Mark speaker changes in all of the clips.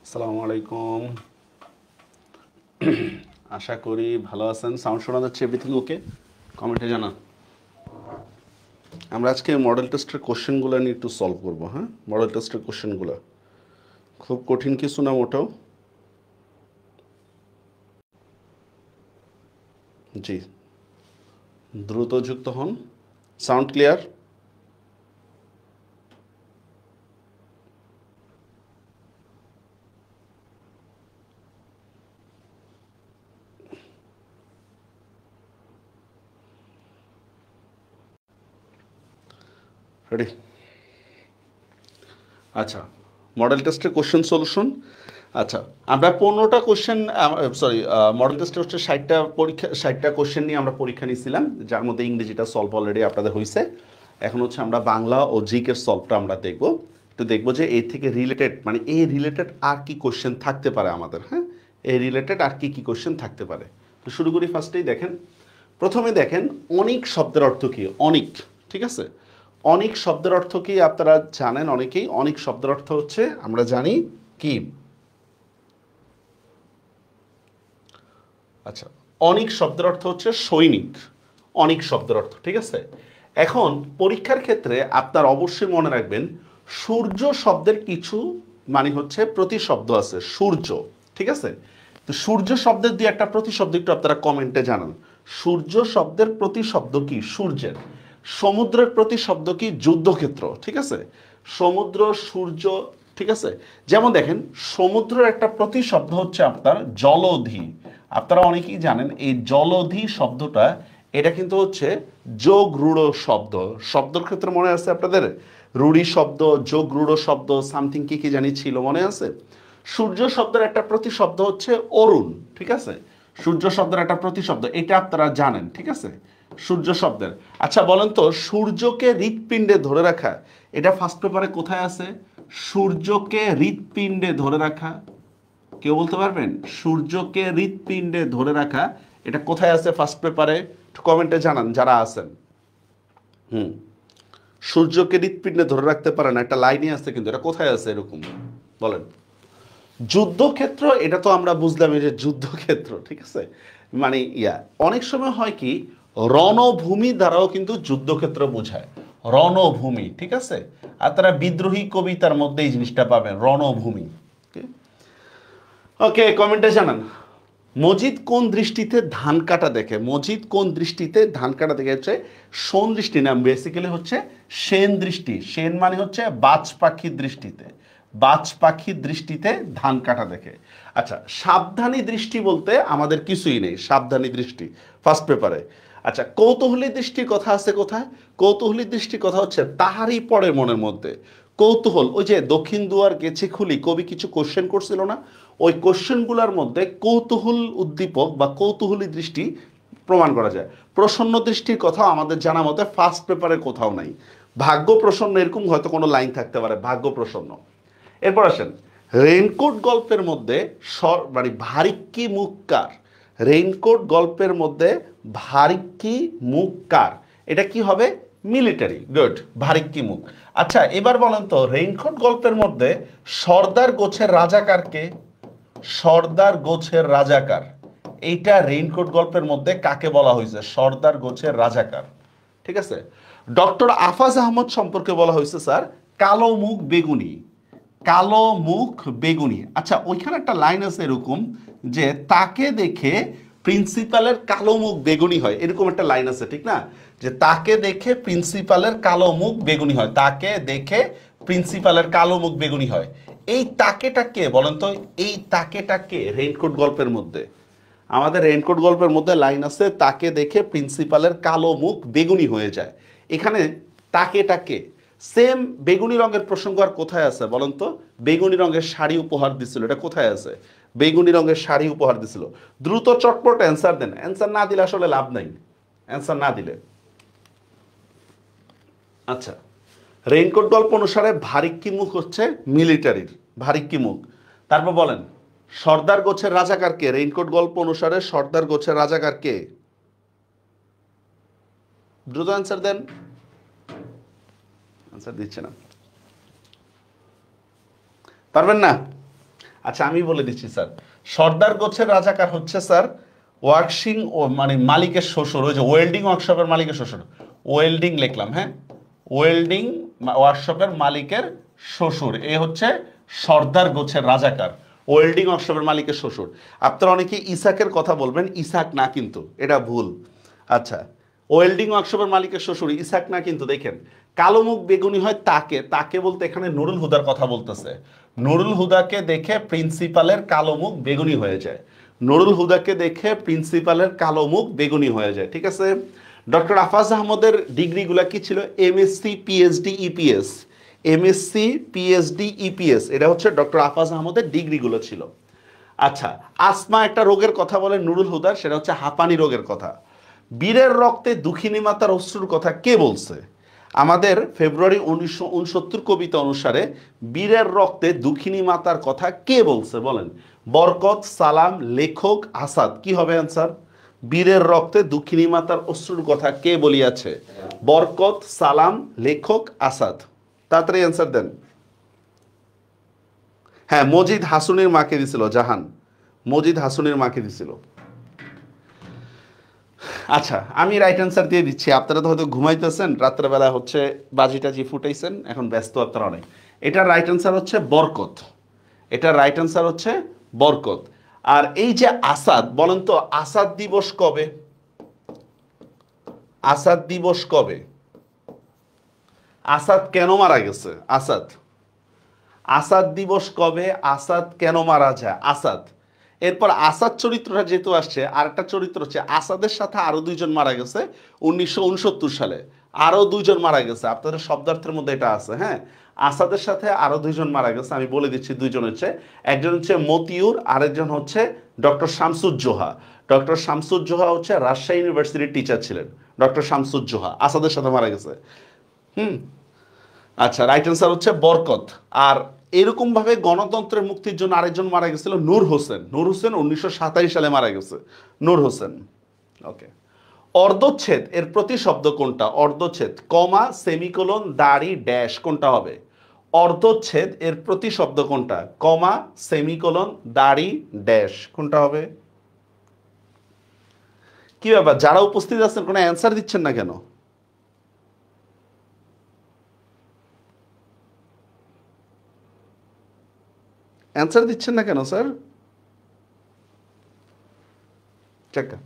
Speaker 1: আসসালামু আলাইকুম। আশা করি ভালো আছেন। সাউন্ড শোনা যাচ্ছে? Everything okay? কমেন্টে জানান। আমরা আজকে মডেল টেস্টের কোশ্চেনগুলো নিয়ে একটু সলভ করবো। হ্যাঁ, মডেল টেস্টের কোশ্চেনগুলো খুব কঠিন কিছু না মোটেও। জি, দ্রুত যুক্ত হন। Sound clear? রেডি? আচ্ছা, মডেল টেস্টের কোশ্চেন সলিউশন। আচ্ছা, আমরা 15টা কোশ্চেন, সরি, মডেল টেস্টে হচ্ছে 60টা পরীক্ষা, 60টা কোশ্চেন নিয়ে আমরা পরীক্ষা নিয়েছিলাম, যার মধ্যে ইংরেজিটা সলভ অলরেডি আপনাদের হয়েছে। এখন হচ্ছে আমরা বাংলা ও জিকের সলভটা আমরা দেখব। একটু দেখবো যে এই থেকে রিলেটেড, মানে এই রিলেটেড আর কি কোশ্চেন থাকতে পারে আমাদের। হ্যাঁ, এই রিলেটেড আর কি কি কোশ্চেন থাকতে পারে। তো শুরু করি। ফার্স্টেই দেখেন, প্রথমে দেখেন অনিক শব্দের অর্থ কি। অনিক, ঠিক আছে? অনিক শব্দের অর্থ কি আপনারা জানেন অনেকেই। অনিক শব্দের অর্থ হচ্ছে আমরা জানি কি। আচ্ছা, অনিক শব্দের অর্থ হচ্ছে সৈনিক। অনিক শব্দের অর্থ, ঠিক আছে? এখন পরীক্ষার ক্ষেত্রে আপনার অবশ্যই মনে রাখবেন, সূর্য শব্দের কিছু মানে হচ্ছে প্রতিশব্দ আছে। সূর্য, ঠিক আছে? তো সূর্য শব্দের দিয়ে একটা প্রতিশব্দ একটু আপনারা কমেন্টে জানান। সূর্য শব্দের প্রতিশব্দ কি? সূর্যের। সমুদ্রের প্রতিশব্দ কি? যুদ্ধক্ষেত্র, ঠিক আছে? সমুদ্র, সূর্য, ঠিক আছে? যেমন দেখেন, সমুদ্রের একটা প্রতিশব্দ হচ্ছে আপনার জলধি। আপনারা অনেকেই জানেন এই জলধি শব্দটা, এটা কিন্তু হচ্ছে যোগ রূঢ় শব্দ। শব্দের ক্ষেত্রে মনে আছে আপনাদের? রূঢ়ি শব্দ, যোগ রূঢ় শব্দ, সামথিং কি কি জানি ছিল, মনে আছে? সূর্য শব্দের একটা প্রতিশব্দ হচ্ছে অরুণ, ঠিক আছে? সূর্য শব্দের একটা প্রতিশব্দ, এটা আপনারা জানেন, ঠিক আছে? সূর্য শব্দের। আচ্ছা বলেন তো, সূর্যকে হৃৎপিণ্ডে ধরে রাখা, এটা ফার্স্ট পেপারে কোথায় আছে? সূর্যকে হৃৎপিণ্ডে ধরে রাখা, কেউ বলতে পারবেন? সূর্যকে হৃৎপিণ্ডে ধরে রাখা, এটা কোথায় আছে ফার্স্ট পেপারে? একটু কমেন্টে জানান যারা আছেন। হুম, সূর্যকে হৃৎপিণ্ডে ধরে রাখতে পারে না, একটা লাইনই আছে, কিন্তু এটা কোথায় আছে এরকম বলেন? যুদ্ধক্ষেত্র, এটা তো আমরা বুঝলাম এই যে যুদ্ধক্ষেত্র, ঠিক আছে? মানে অনেক সময় হয় কি, রণভূমি দ্বারাও কিন্তু যুদ্ধক্ষেত্র বোঝায়। রণভূমি, ঠিক আছে? আর তারা বিদ্রোহী কবিতার মধ্যে এই জিনিসটা পাবেন, রণভূমি। ওকে, কমেন্টে জানান। মজিদ কোন দৃষ্টিতে ধান কাটা দেখে? মজিদ কোন দৃষ্টিতে ধান কাটা দেখে? হচ্ছে শোন দৃষ্টি, না বেসিক্যালি হচ্ছে সেন দৃষ্টি। সেন মানে হচ্ছে বাজ পাখির দৃষ্টিতে। বাজ পাখির দৃষ্টিতে ধান কাটা দেখে। আচ্ছা, সাবধানী দৃষ্টি বলতে আমাদের কিছুই নেই। সাবধানী দৃষ্টি ফার্স্ট পেপারে। আচ্ছা, কৌতূহলী দৃষ্টির কথা আছে কোথায়? কৌতূহলী দৃষ্টির কথা হচ্ছে তাহারই পড়ে মনের মধ্যে। কৌতূহল, ওই যে দক্ষিণ দুয়ার গেছে খুলি, কবি কিছু কোশ্চেন করছিল না? ওই কোশ্চেনগুলোর মধ্যে কৌতূহল উদ্দীপক বা কৌতূহলী দৃষ্টি প্রমাণ করা যায়। প্রসন্ন দৃষ্টির কথা আমাদের জানা মতে ফার্স্ট পেপারে কোথাও নাই। ভাগ্য প্রসন্ন, এরকম হয়তো কোনো লাইন থাকতে পারে, ভাগ্য প্রসন্ন। এরপর আসেন, রেইনকোট গল্পের মধ্যে মানে ভারিক্কি মুখ কার? রেইনকোট গল্পের মধ্যে ভারিক্কি মুখ কার? এটা কি হবে? মিলিটারি। গুড, ভারিক্কি মুখ। আচ্ছা, এবার বলেন তো, রেইনকোট গল্পের মধ্যে সর্দার গোছের রাজাকার কে? সর্দার গোছের রাজাকার, এইটা রেইনকোট গল্পের মধ্যে কাকে বলা হয়েছে? সর্দার গোছের রাজাকার, ঠিক আছে? ডক্টর আফাজ আহমদ সম্পর্কে বলা হয়েছে স্যার কালো মুখ বেগুনি। কালো মুখ বেগুনি। আচ্ছা, ওইখানে একটা লাইন আছে এরকম যে তাকে দেখে প্রিন্সিপালের কালো মুখ বেগুনি হয়, এরকম একটা লাইন আছে, ঠিক না? যে তাকে দেখে প্রিন্সিপালের কালো মুখ বেগুনি হয়, তাকে দেখে প্রিন্সিপালের কালো মুখ বেগুনি হয়। এই তাকেটা কে বলেন তো? এই তাকেটা কে রেইনকোট গল্পের মধ্যে? আমাদের রেইনকোট গল্পের মধ্যে লাইন আছে তাকে দেখে প্রিন্সিপালের কালো মুখ বেগুনি হয়ে যায়। এখানে তাকেটা কে? সেম বেগুনি রঙের প্রসঙ্গ আর কোথায় আছে বলেন তো? বেগুনি রঙের শাড়ি উপহার দিছিল, এটা কোথায় আছে? বেগুনি রঙের শাড়ি উপহার দিছিল। দ্রুত চটপট অ্যান্সার দেন, অ্যান্সার না দিলে আসলে লাভ নাই, অ্যান্সার না দিলে। আচ্ছা, রেইনকোট গল্প অনুসারে ভারিক্কি মুখ হচ্ছে মিলিটারির, ভারিক্কি মুখ। তারপর বলেন, সর্দার গোছের রাজাকার কে? রেইনকোট গল্প অনুসারে সর্দার গোছের রাজাকার কে? দ্রুত অ্যান্সার দেন, অ্যান্সার দিচ্ছে না, পারবেন না? আচ্ছা আমি বলে দিচ্ছি স্যার, সর্দার গোছের রাজাকার হচ্ছে স্যার ওয়ার্কশিং ও মানে মালিকের শ্বশুর, ওই যে ওয়েল্ডিং ওয়ার্কশপের মালিকের শ্বশুর, ওয়েল্ডিং লিখলাম, হ্যাঁ, ওয়েল্ডিং ওয়ার্কশপের মালিকের শ্বশুর, এ হচ্ছে সর্দার গোছের রাজাকার, ওয়েল্ডিং ওয়ার্কশপের মালিকের শ্বশুর। আপনারা অনেকে ইসাকের কথা বলবেন, ইসাক না কিন্তু, এটা ভুল। আচ্ছা, ওয়েল্ডিং ওয়ার্কশপের মালিকের শ্বশুর ইসাক না কিন্তু। দেখেন কালো মুখ বেগুনি হয় তাকে, তাকে বলতে এখানে নুরুল হুদার কথা বলতেছে। নুরুল হুদাকে দেখে প্রিন্সিপালের কালো মুখ বেগুনি হয়ে যায়, নুরুল হুদাকে দেখে প্রিন্সিপালের কালো মুখ বেগুনি হয়ে যায়, ঠিক আছে। ডক্টর আফাজ আহমদের ডিগ্রিগুলো কি ছিল? MSc, PhD, EPS. MSc, PhD, EPS, এটা হচ্ছে ডক্টর আফাজ আহমদের ডিগ্রিগুলো ছিল। আচ্ছা, আসমা একটা রোগের কথা বলে নুরুল হুদার, সেটা হচ্ছে হাঁপানি রোগের কথা। বীরের রক্তে দুঃখিনী মাতার অশ্রুর কথা কে বলছে? আমাদের ফেব্রুয়ারি 1969 কবিতা অনুসারে বীরের রক্তে দুঃখিনী মাতার কথা কে বলছে বলেন? বরকত, সালাম, লেখক, আসাদ। কি হবে অ্যান্সার? বীরের রক্তে দুঃখিনী মাতার অশ্রুর কথা কে বলিয়াছে? বরকত, সালাম, লেখক, আসাদ। তাড়াতাড়ি অ্যান্সার দেন। হ্যাঁ, মজিদ হাসুনের মাকে দিছিল, জাহান মজিদ হাসুনের মাকে দিছিল। আচ্ছা, আমি রাইট অ্যান্সার দিয়ে দিচ্ছি। আপনারা তো হয়তো ঘুমাইতেছেন, রাত্রেবেলা হচ্ছে বাজি টাজি ফুটাইছেন, এখন ব্যস্ত আপনারা অনেক। এটার রাইট অ্যান্সার হচ্ছে বরকত, এটার রাইট অ্যান্সার হচ্ছে বরকত। আর এই যে আসাদ, বলেন তো আসাদ দিবস কবে? আসাদ দিবস কবে? আসাদ কেন মারা গেছে? আসাদ, আসাদ দিবস কবে? আসাদ কেন মারা যায়? আসাদ। এরপর আসাদ চরিত্রটা যেহেতু আসছে, আর একটা চরিত্র হচ্ছে আসাদের সাথে আরো দুইজন মারা গেছে 1969 সালে, আরো দুইজন মারা গেছে। আপনাদের শব্দার্থের মধ্যে এটা আছে, হ্যাঁ, আসাদের সাথে আরো দুইজন মারা গেছে। আমি বলে দিচ্ছি দুইজন হচ্ছে, একজন হচ্ছে মতিউর, আরেকজন হচ্ছে ডক্টর শামসুজ্জোহা। ডক্টর শামসুজ্জোহা হচ্ছে রাজশাহী ইউনিভার্সিটির টিচার ছিলেন, ডক্টর শামসুজ্জোহা আসাদের সাথে মারা গেছে। আচ্ছা, রাইট অ্যান্সার হচ্ছে বরকত। আর এরকম ভাবে গণতন্ত্রের মুক্তির জন্য আরেকজন মারা গেছিল, নূর হোসেন। নূর হোসেন 1927 সালে মারা গেছে, নূর হোসেন। ওকে, অর্ধচ্ছেদ এর প্রতিশব্দ কোনটা? অর্ধচ্ছেদ, কমা, সেমিকোলন, দাড়ি, ড্যাশ, কোনটা হবে? অর্ধচ্ছেদ এর প্রতিশব্দ কোনটা? কমা, সেমিকোলন, দাড়ি, ড্যাশ, কোনটা হবে? কি ব্যাপার, যারা উপস্থিত আছেন কোনো অ্যান্সার দিচ্ছেন না কেন? অ্যান্সার দিচ্ছেন না কেন স্যার? চেকটা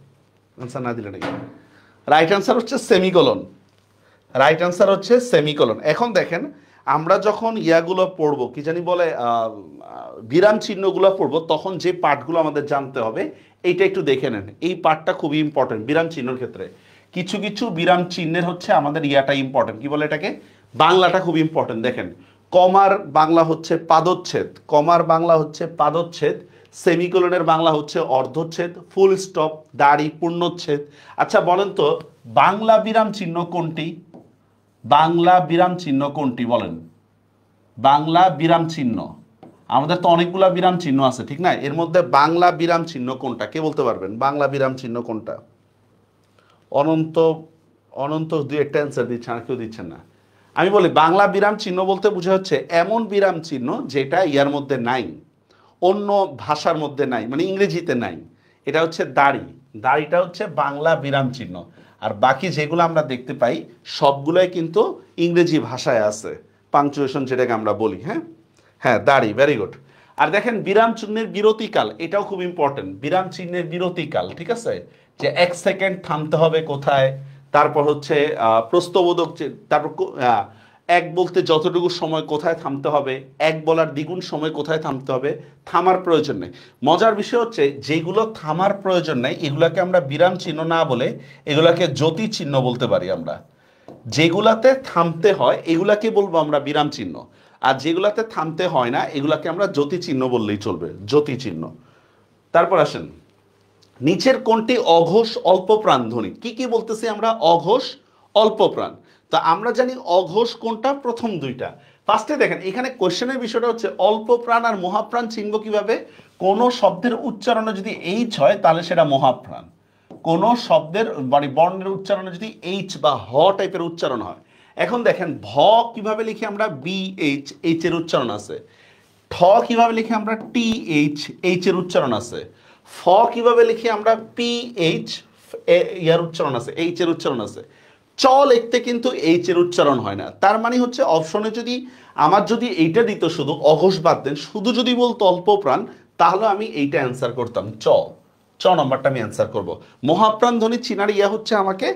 Speaker 1: অ্যান্সার না দিলে নাকি? রাইট অ্যান্সার হচ্ছে সেমিকোলন, রাইট অ্যান্সার হচ্ছে সেমিকোলন। এখন দেখেন আমরা যখন ইয়াগুলো পড়বো, কি জানি বলে, বিরাম চিহ্নগুলো পড়বো, তখন যে পার্টগুলো আমাদের জানতে হবে এইটা একটু দেখে নেন। এই পার্টটা খুবই ইম্পর্টেন্ট বিরাম চিহ্নের ক্ষেত্রে। কিছু কিছু বিরাম চিহ্নের হচ্ছে আমাদের ইয়াটা ইম্পর্টেন্ট, কি বলে এটাকে, বাংলাটা খুব ইম্পর্টেন্ট। দেখেন, কমার বাংলা হচ্ছে পাদচ্ছেদ, কমার বাংলা হচ্ছে পাদচ্ছেদ, সেমিকোলনের বাংলা হচ্ছে অর্ধচ্ছেদ, ফুল স্টপ, দাড়ি, পূর্ণচ্ছেদ। আচ্ছা বলেন তো বাংলা বিরাম চিহ্ন কোনটি? বাংলা বিরাম চিহ্ন কোনটি বলেন? বাংলা বিরাম চিহ্ন, আমাদের তো অনেকগুলা বিরাম চিহ্ন আছে, ঠিক না? এর মধ্যে বাংলা বিরাম চিহ্ন কোনটা, কে বলতে পারবেন? বাংলা বিরাম চিহ্ন কোনটা? অনন্ত, অনন্ত দুই একটা অ্যান্সার দিচ্ছেন, আর কেউ দিচ্ছেন না। আমি বলি বাংলা বিরাম চিহ্ন বলতে বোঝা হচ্ছে এমন বিরাম চিহ্ন যেটা ইয়ার মধ্যে নাই, অন্য ভাষার মধ্যে নাই, মানে ইংরেজিতে নাই। এটা হচ্ছে দাড়ি, দাড়িটা হচ্ছে বাংলা বিরাম চিহ্ন। আর বাকি যেগুলো আমরা দেখতে পাই সবগুলোই কিন্তু ইংরেজি ভাষায় আছে, পাংচুয়েশন যেটাকে আমরা বলি। হ্যাঁ হ্যাঁ, দাড়ি, ভেরি গুড। আর দেখেন বিরাম চিহ্নের বিরতিকাল, এটাও খুব ইম্পর্টেন্ট। বিরাম চিহ্নের বিরতিকাল, ঠিক আছে, যে 1 সেকেন্ড থামতে হবে কোথায়, তারপর হচ্ছে প্রশ্নবোধক, তারপর এক বলতে যতটুকু সময় কোথায় থামতে হবে, এক বলার দ্বিগুণ সময় কোথায় থামতে হবে, থামার প্রয়োজন নেই। মজার বিষয় হচ্ছে যেগুলো থামার প্রয়োজন নেই এগুলাকে আমরা বিরাম চিহ্ন না বলে এগুলাকে জ্যোতি চিহ্ন বলতে পারি আমরা। যেগুলাতে থামতে হয় এগুলাকে বলবো আমরা বিরাম চিহ্ন, আর যেগুলাতে থামতে হয় না এগুলাকে আমরা জ্যোতি চিহ্ন বললেই চলবে, জ্যোতি চিহ্ন। তারপর আসেন, নিচের কোনটি অঘোষ অল্প প্রাণ ধ্বনি? কি কি বলতেছি আমরা? অঘোষ, অল্প প্রাণ। তা আমরা জানি অঘোষ কোনটা, প্রথম দুইটা। ফার্স্টে দেখেন এখানে কোশ্চেনের বিষয়টা হচ্ছে অল্প প্রাণ আর মহাপ্রাণ চিনব কিভাবে? কোন শব্দের উচ্চারণে যদি এইচ হয় তাহলে সেটা মহাপ্রাণ, কোন শব্দের মানে বর্ণের উচ্চারণে যদি এইচ বা হ টাইপের উচ্চারণ হয়। এখন দেখেন ভ কিভাবে লিখি আমরা? বি এইচ, এইচ এর উচ্চারণ আছে। ঠ কিভাবে লিখি আমরা টি এইচ, এইচ এর উচ্চারণ আছে। ফ কিভাবে লিখি আমরা পি এইচ, ইয়ার উচ্চারণ আছে, এইচ এর উচ্চারণ আছে। চ লিখতে কিন্তু এইচ এর উচ্চারণ হয় না। তার মানে হচ্ছে অপশনে যদি আমার যদি এইটা দিত শুধু অঘোষ বাদ দেন, শুধু যদি বলতো অল্প প্রাণ, তাহলে আমি এইটা অ্যান্সার করতাম। চ নম্বরটা আমি অ্যান্সার করব। মহাপ্রাণ ধ্বনি চিনার ইয়া হচ্ছে আমাকে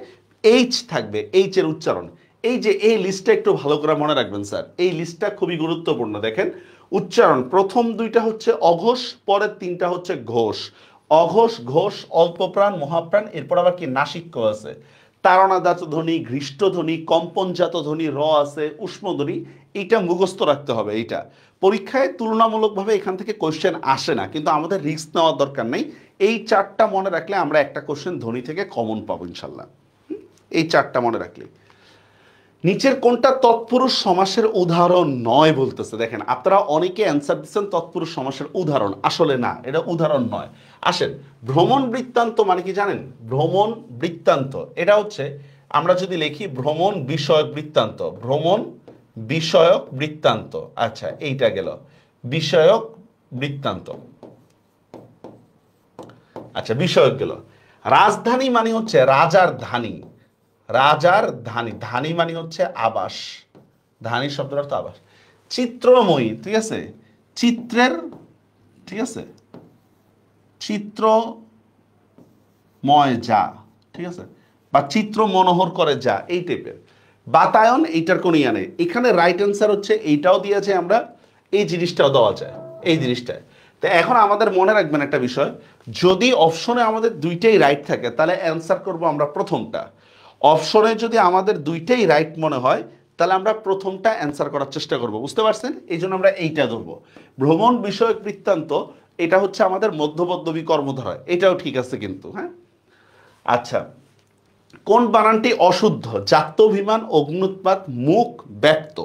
Speaker 1: এইচ থাকবে, এইচ এর উচ্চারণ। এই যে এই লিস্টটা একটু ভালো করে মনে রাখবেন স্যার, এই লিস্টটা খুবই গুরুত্বপূর্ণ। দেখেন উচ্চারণ, প্রথম দুইটা হচ্ছে অঘোষ, পরের তিনটা হচ্ছে ঘোষ। অঘোষ, ঘোষ, অল্পপ্রাণ, মহাপ্রাণ, এরপর আবার কি নাসিক্য আছে, তাড়নাজাত ধ্বনি, ঘৃষ্ট ধ্বনি, কম্পনজাত ধ্বনি, র আছে, উষ্ণ ধ্বনি। এইটা মুখস্থ রাখতে হবে। এইটা পরীক্ষায় তুলনামূলকভাবে এখান থেকে কোশ্চেন আসে না, কিন্তু আমাদের রিস্ক নেওয়ার দরকার নেই। এই চারটা মনে রাখলে আমরা একটা কোশ্চেন ধ্বনি থেকে কমন পাবো ইনশাল্লাহ। এই চারটা মনে রাখলে। নিচের কোনটা তৎপুরুষ সমাসের উদাহরণ নয় বলতেছে। দেখেন আপনারা অনেকে অ্যান্সার দিচ্ছেন তৎপুরুষ সমাসের উদাহরণ, আসলে না, এটা উদাহরণ নয়। আসেন, ভ্রমণ বৃত্তান্ত মানে কি জানেন? ভ্রমণ বৃত্তান্ত এটা হচ্ছে, আমরা যদি লিখি ভ্রমণ বিষয়ক বৃত্তান্ত, ভ্রমণ বিষয়ক বৃত্তান্ত, আচ্ছা এইটা গেল বিষয়ক বৃত্তান্ত, আচ্ছা বিষয়ক গেল। রাজধানী মানে হচ্ছে রাজার ধানী, রাজার ধানী, ধানী মানে হচ্ছে আবাস, ধানী শব্দের অর্থ আবাস। চিত্রময়ী, ঠিক আছে, চিত্রের, ঠিক আছে, চিত্রময় যা, ঠিক আছে, বা চিত্র মনোহর করে যা, এই টাইপের। বাতায়ন, এইটার কোনো ইয়া নেই। এখানে রাইট অ্যান্সার হচ্ছে এইটাও দিয়েছে আমরা, এই জিনিসটাও দেওয়া যায়, এই জিনিসটা। তো এখন আমাদের মনে রাখবেন একটা বিষয়, যদি অপশনে আমাদের দুইটাই রাইট থাকে তাহলে অ্যান্সার করব আমরা প্রথমটা। অপশনে যদি আমাদের দুইটাই রাইট মনে হয় তাহলে আমরা প্রথমটা অ্যান্সার করার চেষ্টা করব, বুঝতে পারছেন? এই জন্য আমরা এইটা ধরবো। ভ্রমণ বিষয়ক বৃত্তান্ত, এটা হচ্ছে আমাদের মধ্যপদ্মবী কর্মধারয়, এটাও ঠিক আছে কিন্তু, হ্যাঁ। আচ্ছা, কোন বানানটি অশুদ্ধ? জাত্যভিমান, অগ্নুৎপাত, মুখ, ব্যক্ত।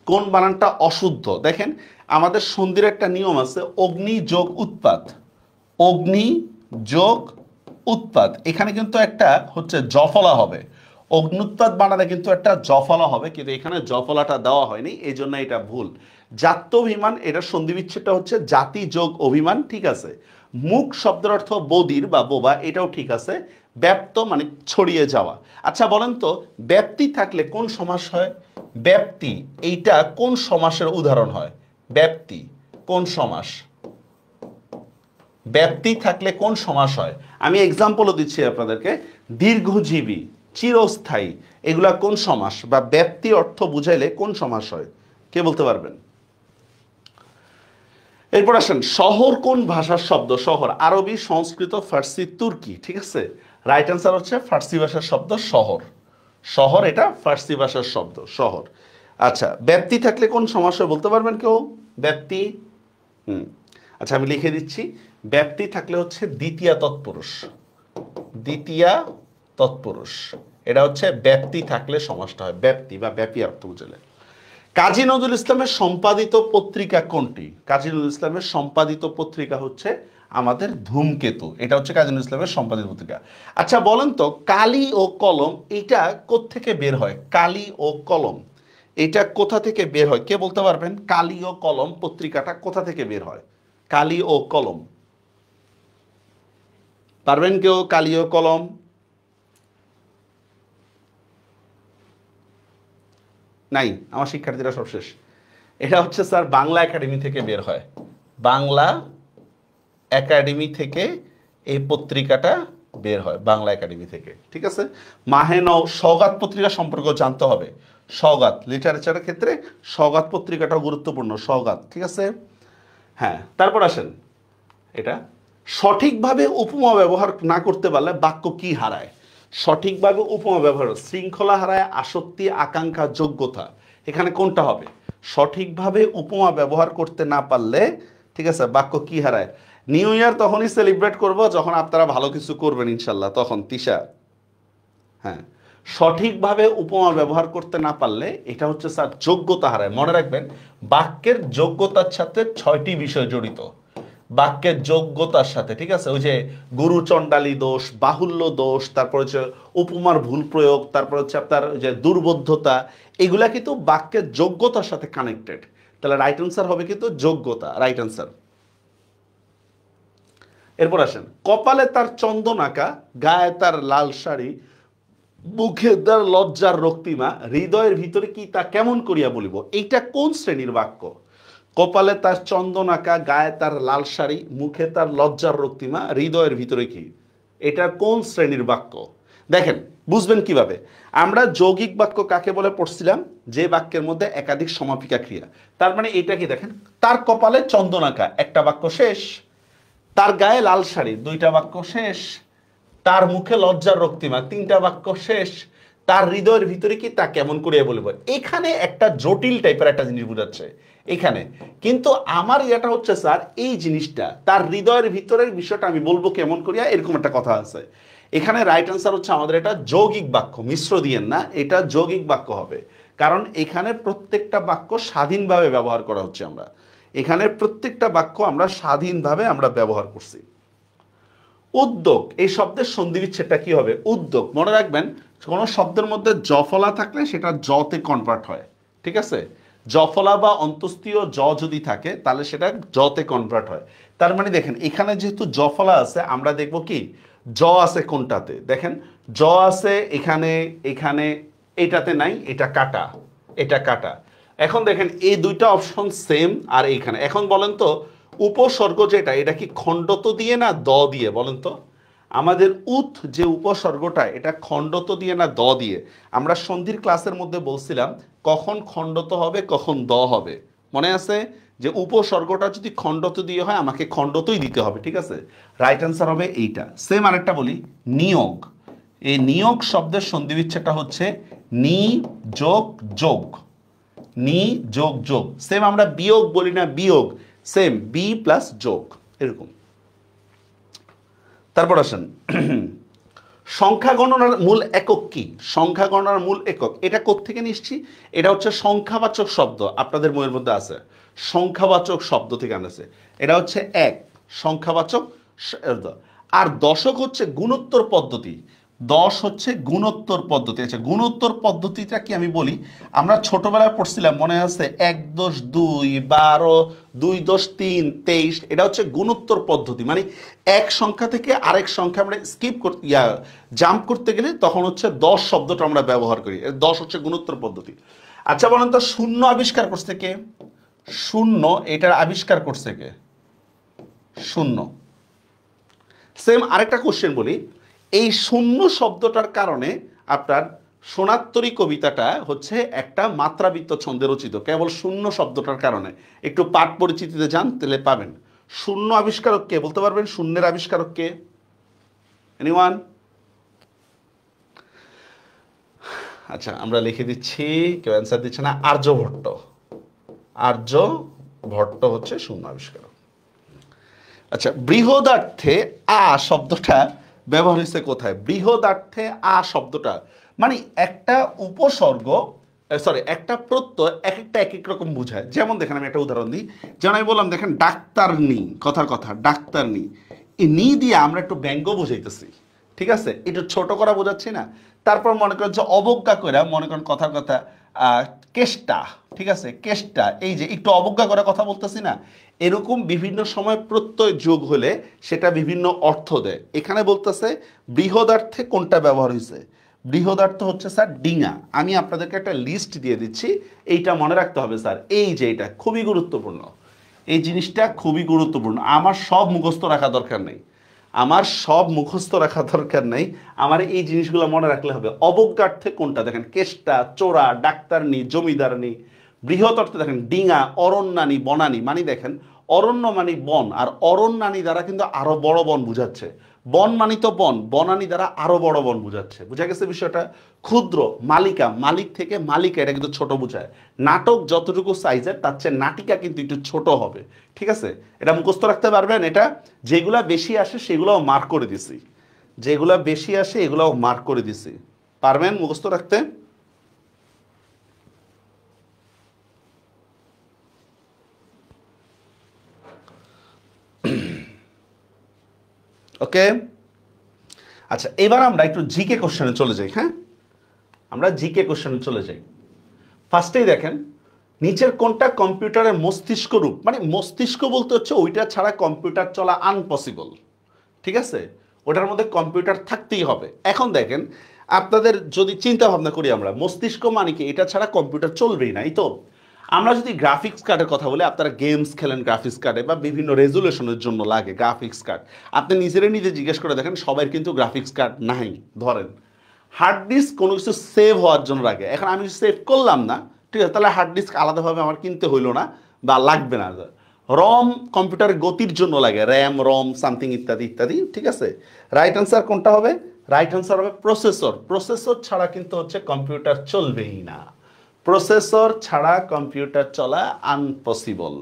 Speaker 1: কোন বানানটা অশুদ্ধ? দেখেন আমাদের সন্ধির একটা নিয়ম আছে, অগ্নি যোগ উৎপাত, অগ্নি যোগ উৎপাত। এখানে কিন্তু একটা হচ্ছে জফলা হবে, অগ্নুৎপাত বানানে কিন্তু একটা জফলা হবে, কিন্তু এখানে জফলাটা দেওয়া হয়নি, এই জন্য এটা ভুল। জাত্যভিমান, এটা সন্ধি বিচ্ছেদটা হচ্ছে জাতি যোগ অভিমান, ঠিক আছে। মুখ শব্দের অর্থ বদির বা বোবা, এটাও ঠিক আছে। ব্যাপ্ত মানে ছড়িয়ে যাওয়া। আচ্ছা বলেন তো, ব্যাপ্তি থাকলে কোন সমাস হয়? ব্যাপ্তি, এইটা কোন সমাসের উদাহরণ হয়? ব্যাপ্তি কোন সমাস? ব্যাপ্তি থাকলে কোন সমাস হয়? আমি এক্সাম্পলও দিচ্ছি আপনাদেরকে। দীর্ঘজীবী, চিরস্থায়ী, এগুলা কোন সমাস? বা ব্যাপ্তি অর্থ বুঝাইলে কোন সমাস হয়? কে বলতে পারবেন? এরপর আসেন, শহর কোন ভাষার শব্দ? শহর আরবি, সংস্কৃত, ফার্সি, তুর্কি, ঠিক আছে। রাইট অ্যান্সার হচ্ছে ফার্সি ভাষার শব্দ শহর। শহর এটা ফার্সি ভাষার শব্দ শহর। আচ্ছা, ব্যাপ্তি থাকলে কোন সমাস হয় বলতে পারবেন কেউ? ব্যাপ্তি, আচ্ছা আমি লিখে দিচ্ছি। ব্যাপ্তি থাকলে হচ্ছে দ্বিতীয়া তৎপুরুষ, দ্বিতীয়া তৎপুরুষ, এটা হচ্ছে ব্যাপ্তি থাকলে সমাসটা হয়, ব্যাপ্তি বা ব্যাপী অর্থ বুঝালে। কাজী নজরুল ইসলামের সম্পাদিত পত্রিকা কোনটি? কাজী নজরুল ইসলামের সম্পাদিত পত্রিকা হচ্ছে আমাদের ধূমকেতু, এটা হচ্ছে কাজী নজরুল ইসলামের সম্পাদিত পত্রিকা। আচ্ছা বলেন তো, কালি ও কলম এটা কোত্থেকে বের হয়? কালি ও কলম এটা কোথা থেকে বের হয়? কে বলতে পারবেন? কালি ও কলম পত্রিকাটা কোথা থেকে বের হয়? কালি ও কলম পারবেন কেউ? কালি ও কলম, নাই? আমার শিক্ষার্থীরা সব শেষ। এটা হচ্ছে স্যার বাংলা একাডেমি থেকে বের হয়, বাংলা একাডেমি থেকে এই পত্রিকাটা বের হয়, বাংলা একাডেমি থেকে, ঠিক আছে। সওগাত পত্রিকা সম্পর্কে জানতে হবে। সওগাত লিটারেচারের ক্ষেত্রে সওগাত পত্রিকাটাও গুরুত্বপূর্ণ, সওগাত, ঠিক আছে। হ্যাঁ, তারপর আসেন, এটা সঠিকভাবে উপমা ব্যবহার না করতে পারলে বাক্য কি হারায়? সঠিকভাবে উপমা ব্যবহার, শৃঙ্খলা হারায়, আসক্তি, আকাঙ্ক্ষা, যোগ্যতা, এখানে কোনটা হবে? সঠিকভাবে উপমা ব্যবহার করতে না পারলে, ঠিক আছে, বাক্য কি হারায়? নিউ ইয়ার তখনই সেলিব্রেট করব যখন আপনারা ভালো কিছু করবেন ইনশাল্লাহ, তখন তিশা। হ্যাঁ, সঠিকভাবে উপমা ব্যবহার করতে না পারলে এটা হচ্ছে স্যার যোগ্যতা হারায়। মনে রাখবেন, বাক্যের যোগ্যতার সাথে 6টি বিষয় জড়িত, বাক্যের যোগ্যতার সাথে, ঠিক আছে। ওই যে গুরু চণ্ডালী দোষ, বাহুল্য দোষ, তারপর হচ্ছে উপমার ভুল প্রয়োগ, তারপর হচ্ছে আপনার যে দুর্বোধ্যতা, এগুলা কিন্তু বাক্যের যোগ্যতার সাথে কানেক্টেড। তাহলে রাইট অ্যান্সার হবে কিন্তু যোগ্যতা, রাইট অ্যান্সার। এরপর আসেন, কপালে তার চন্দন আঁকা, গায়ে তার লাল শাড়ি, মুখে তার লজ্জার রক্তিমা, হৃদয়ের ভিতরে কি তা কেমন করিয়া বলিব। এইটা কোন শ্রেণীর বাক্য? কপালে তার চন্দন আঁকা, গায়ে তার লাল শাড়ি, মুখে তার লজ্জার রক্তিমা, হৃদয়ের ভিতরে কি, এটা কোন শ্রেণীর বাক্য? দেখেন বুঝবেন কিভাবে, আমরা যৌগিক বাক্য কাকে বলে পড়ছিলাম, যে বাক্যের মধ্যে একাধিক সমাপিকা ক্রিয়া। তার মানে এটা কি, দেখেন তার কপালে চন্দন আঁকা, একটা বাক্য শেষ। তার গায়ে লাল শাড়ি, দুইটা বাক্য শেষ। তার মুখে লজ্জার রক্তিমা, তিনটা বাক্য শেষ। তার হৃদয়ের ভিতরে কি তা কেমন করিয়া বলবো। এখানে একটা জটিল টাইপের একটা জিনিস বোঝাচ্ছে এখানে, কিন্তু আমার এটা হচ্ছে স্যার এই জিনিসটা তার হৃদয়ের ভিতরের বিষয়টা আমি বলবো কেমন করিয়া, এরকম একটা কথা আছে এখানে। রাইট অ্যান্সার হচ্ছে আমাদের এটা যৌগিক বাক্য, মিশ্র দিয়েন না, এটা যৌগিক বাক্য হবে, কারণ এখানে প্রত্যেকটা বাক্য স্বাধীনভাবে ব্যবহার করা হচ্ছে। আমরা এখানে প্রত্যেকটা বাক্য আমরা স্বাধীনভাবে আমরা ব্যবহার করছি। উদ্যোগ, এই শব্দের সন্ধিবিচ্ছেদটা কি হবে? উদ্যোগ, মনে রাখবেন কোনো শব্দের মধ্যে জফলা থাকলে সেটা জতে কনভার্ট হয়, ঠিক আছে? জফলা বা অন্তস্তীয় জ যদি থাকে তাহলে সেটা জতে কনভার্ট হয়। তার মানে দেখেন এখানে যেহেতু জফলা আছে, আমরা দেখব কি জ আছে কোনটাতে, দেখেন জ আছে এখানে, এখানে এটাতে নাই, এটা কাটা, এটা কাটা। এখন দেখেন এই দুইটা অপশন সেম, আর এইখানে এখন বলেন তো উপসর্গ যেটা, এটা কি খণ্ডত দিয়ে না দ দিয়ে, বলেন তো? আমাদের উত যে উপসর্গটা, এটা খণ্ডত দিয়ে না দ দিয়ে? আমরা সন্ধির ক্লাসের মধ্যে বলছিলাম কখন খণ্ডত হবে কখন দ হবে, মনে আছে? যে উপসর্গটা যদি খণ্ডত দিয়ে হয় আমাকে খণ্ডতই দিতে হবে, ঠিক আছে? রাইট অ্যান্সার হবে এইটা। সেম আরেকটা বলি, নিয়োগ। এই নিয়োগ শব্দের সন্ধিবিচ্ছেদটা হচ্ছে নি যোগ যোগ, নি যোগ যোগ। সেম আমরা বিয়োগ বলি না, বিয়োগ, সেম বি প্লাস যোগ, এরকম। তারপর আসেন, সংখ্যা গণনার মূল একক কি? সংখ্যা গণনার মূল একক এটা কোত্থেকে নিচ্ছি? এটা হচ্ছে সংখ্যাবাচক শব্দ, আপনাদের বইয়ের মধ্যে আছে, সংখ্যাবাচক শব্দ থেকে আনেছে। এটা হচ্ছে এক, সংখ্যাবাচক। আর দশক হচ্ছে গুণোত্তর পদ্ধতি, 10 হচ্ছে গুণোত্তর পদ্ধতি। আচ্ছা গুণোত্তর পদ্ধতিটা কি আমি বলি, আমরা ছোটবেলায় পড়ছিলাম মনে আছে, 1 10 2 12, 2 10 3 23, এটা হচ্ছে গুণোত্তর পদ্ধতি। মানে এক সংখ্যা থেকে আরেক সংখ্যা আমরা স্কিপ করতে জাম্প করতে গেলে তখন হচ্ছে 10 শব্দটা আমরা ব্যবহার করি, 10 হচ্ছে গুণোত্তর পদ্ধতি। আচ্ছা বলেন তো শূন্য আবিষ্কার করছে কে? শূন্য এটার আবিষ্কার করছে কে? শূন্য। সেম আরেকটা কোশ্চেন বলি, এই শূন্য শব্দটার কারণে আপনার সোনাত্তরী কবিতাটা হচ্ছে একটা মাত্রাবৃত্ত ছন্দে রচিত, কেবল শূন্য শব্দটার কারণে। একটু পাঠ পরিচিতিতে যান তাহলে পাবেন। শূন্য আবিষ্কারক কে বলতে পারবেন? শূন্যের আবিষ্কারক কে? এনিওয়ান? আচ্ছা আমরা লিখে দিচ্ছি, কেউ অ্যান্সার দিচ্ছে না। আর্যভট্ট, আর্যভট্ট হচ্ছে শূন্য আবিষ্কারক। আচ্ছা বৃহদার্থে আ শব্দটা ব্যবহার হয়েছে কোথায়? বৃহদার্থে আ শব্দটা মানে একটা উপসর্গ, সরি একটা প্রত্যয় এক একটা এক এক রকম বোঝায়। যেমন দেখেন আমি একটা উদাহরণ দিই, যেমন আমি বললাম দেখেন ডাক্তারনি, কথার কথা ডাক্তারনি, এই নি দিয়ে আমরা একটু ব্যঙ্গ বোঝাইতেছি, ঠিক আছে? একটু ছোট করা বোঝাচ্ছি না। তারপর মনে করেন যে অবজ্ঞা করে, মনে করেন কথার কথা কেষ্টা, ঠিক আছে? কেষ্টা, এই যে একটু অবজ্ঞা করে কথা বলতেছি না, এরকম বিভিন্ন সময় প্রত্যয় যোগ হলে সেটা বিভিন্ন অর্থ দেয়। এখানে বলতেছে বৃহদার্থে কোনটা ব্যবহার হয়েছে? বৃহদার্থ হচ্ছে স্যার ডিঙা। আমি আপনাদেরকে একটা লিস্ট দিয়ে দিচ্ছি, এইটা মনে রাখতে হবে স্যার। এই যে এটা খুবই গুরুত্বপূর্ণ, এই জিনিসটা খুবই গুরুত্বপূর্ণ। আমার সব মুখস্থ রাখা দরকার নেই, আমার সব মুখস্থ রাখা দরকার নেই, আমার এই জিনিসগুলো মনে রাখলে হবে। অবজ্ঞার্থে কোনটা দেখেন, কেষ্টা, চোরা, ডাক্তারনি, জমিদারনি। বৃহৎ অর্থে দেখেন ডিঙা, অরণ্যানি, বনানি। মানে দেখেন অরণ্য মানি বন, আর অরণ্যানি দ্বারা কিন্তু আরো বড় বন বুঝাচ্ছে। বন মানি তো বন, বনানি দ্বারা আরো বড় বন বুঝাচ্ছে। বুঝা গেছে বিষয়টা? ক্ষুদ্র, মালিকা, মালিক থেকে মালিকা, এটা কিন্তু ছোট বুঝায়। নাটক যতটুকু সাইজের তার চেয়ে নাটিকা কিন্তু একটু ছোট হবে, ঠিক আছে? এটা মুখস্থ রাখতে পারবেন। এটা যেগুলা বেশি আসে সেগুলোও মার্ক করে দিছি, যেগুলা বেশি আসে এগুলোও মার্ক করে দিছি। পারবেন মুখস্থ রাখতে? ওকে আচ্ছা এবার আমরা একটু জিকে কোশ্চেনে চলে যাই। হ্যাঁ আমরা জিকে কোশ্চেনে চলে যাই। ফার্স্টেই দেখেন নিচের কোনটা কম্পিউটারের মস্তিষ্ক রূপ, মানে মস্তিষ্ক বলতে হচ্ছে ওইটা ছাড়া কম্পিউটার চলা আনপসিবল, ঠিক আছে, ওটার মধ্যে কম্পিউটার থাকতেই হবে। এখন দেখেন আপনাদের যদি চিন্তা ভাবনা করি আমরা, মস্তিষ্ক মানে কি, এটা ছাড়া কম্পিউটার চলবেই না, এই তো। আমরা যদি গ্রাফিক্স কার্ডের কথা বলি, আপনারা গেমস খেলেন গ্রাফিক্স কার্ডে বা বিভিন্ন রেজুলেশনের জন্য লাগে গ্রাফিক্স কার্ড, আপনি নিজে জিজ্ঞেস করে দেখেন সবাই কিন্তু গ্রাফিক্স কার্ড নাই। ধরেন হার্ড ডিস্ক কোনো কিছু সেভ হওয়ার জন্য লাগে, এখন আমি সেভ করলাম না, ঠিক আছে, তাহলে হার্ড ডিস্ক আলাদাভাবে আমার কিনতে হইলো না বা লাগবে না। রম কম্পিউটারের গতির জন্য লাগে, র্যাম রম সামথিং ইত্যাদি ইত্যাদি, ঠিক আছে। রাইট আনসার কোনটা হবে? রাইট আনসার হবে প্রসেসর। প্রসেসর ছাড়া কিন্তু হচ্ছে কম্পিউটার চলবেই না, প্রসেসর ছাড়া কম্পিউটার চলা আনপসিবল।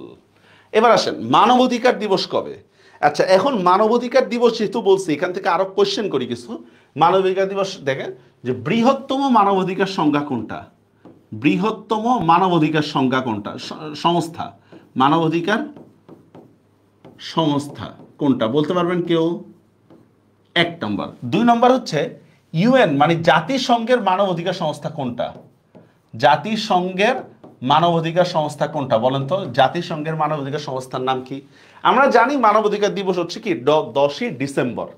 Speaker 1: এবার আসেন মানবাধিকার দিবস কবে? আচ্ছা, এখন মানবাধিকার দিবস যেহেতু বলছি, এখান থেকে আরো কোশ্চেন করি কিছু। মানবাধিকার দিবস দেখেন যে বৃহত্তম মানবাধিকার সংজ্ঞা কোনটা, বৃহত্তম মানবাধিকার সংজ্ঞা কোনটা, সংস্থা, মানবাধিকার সংস্থা কোনটা বলতে পারবেন কেউ? 1 নম্বর। 2 নম্বর হচ্ছে ইউএন মানে জাতিসংঘের মানবাধিকার সংস্থা কোনটা, জাতিসংঘের মানবাধিকার সংস্থা কোনটা বলেন তো, জাতিসংঘের মানবাধিকার সংস্থার নাম কি? আমরা জানি মানবাধিকার দিবস হচ্ছে কি 10ই ডিসেম্বর,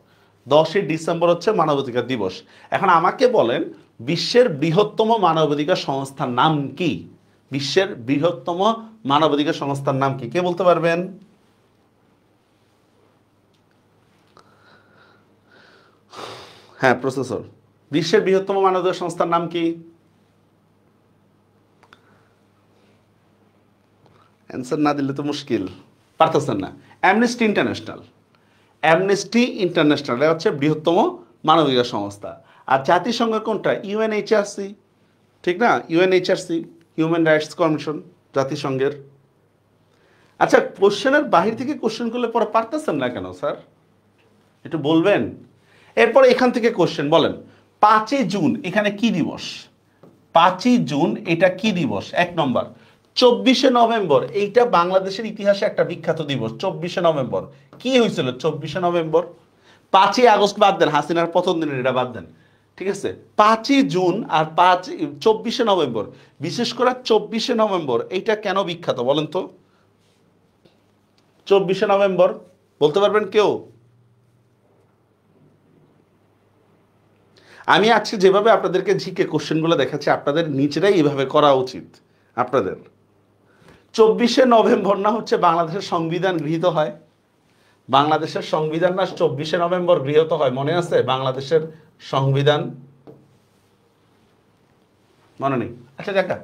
Speaker 1: 10ই ডিসেম্বর হচ্ছে মানবাধিকার দিবস। এখন আমাকে বলেন বিশ্বের বৃহত্তম মানবাধিকার সংস্থার নাম কি, বিশ্বের বৃহত্তম মানবাধিকার সংস্থার নাম কি, কে বলতে পারবেন? হ্যাঁ প্রসেসর। বিশ্বের বৃহত্তম মানবাধিকার সংস্থার নাম কি? অ্যান্সার না দিলে তো মুশকিল, পারতেছেন না। অ্যামনেস্টি ইন্টারন্যাশনাল, অ্যামনেস্টি ইন্টারন্যাশনাল এটা হচ্ছে বৃহত্তম মানবাধিকার সংস্থা। আর জাতিসংঘ কোনটা? ইউএনএইচআরসি, ঠিক না, ইউএনএইচআরসি হিউম্যান রাইটস কমিশন জাতিসংঘের। আচ্ছা কোশ্চেনের বাহির থেকে কোশ্চেন করলে পরে পারতেছেন না কেন স্যার, একটু বলবেন। এরপরে এখান থেকে কোশ্চেন বলেন 5ই জুন এখানে কি দিবস, 5ই জুন এটা কি দিবস? 1 নম্বর 24শে নভেম্বর, এইটা বাংলাদেশের ইতিহাসে একটা বিখ্যাত দিবস। 24শে নভেম্বর কি হয়েছিল? 24শে নভেম্বর, 5ই আগস্ট বাদ দেন, হাসিনার প্রথম দিনের এটা বাদ দেন, ঠিক আছে। 5ই জুন আর 24শে নভেম্বর, বিশেষ করে 24শে নভেম্বর এইটা কেন বিখ্যাত বলেন তো? 24শে নভেম্বর বলতে পারবেন কেউ? আমি আজকে যেভাবে আপনাদেরকে জিকে কোশ্চেনগুলো দেখাচ্ছি, আপনাদের নিজেরাই এভাবে করা উচিত আপনাদের। 24শে নভেম্বর না হচ্ছে বাংলাদেশের সংবিধান গৃহীত হয়, বাংলাদেশের সংবিধান না 24শে নভেম্বর গৃহীত হয়, মনে আছে বাংলাদেশের সংবিধান? মনে নেই? আচ্ছা দেখা,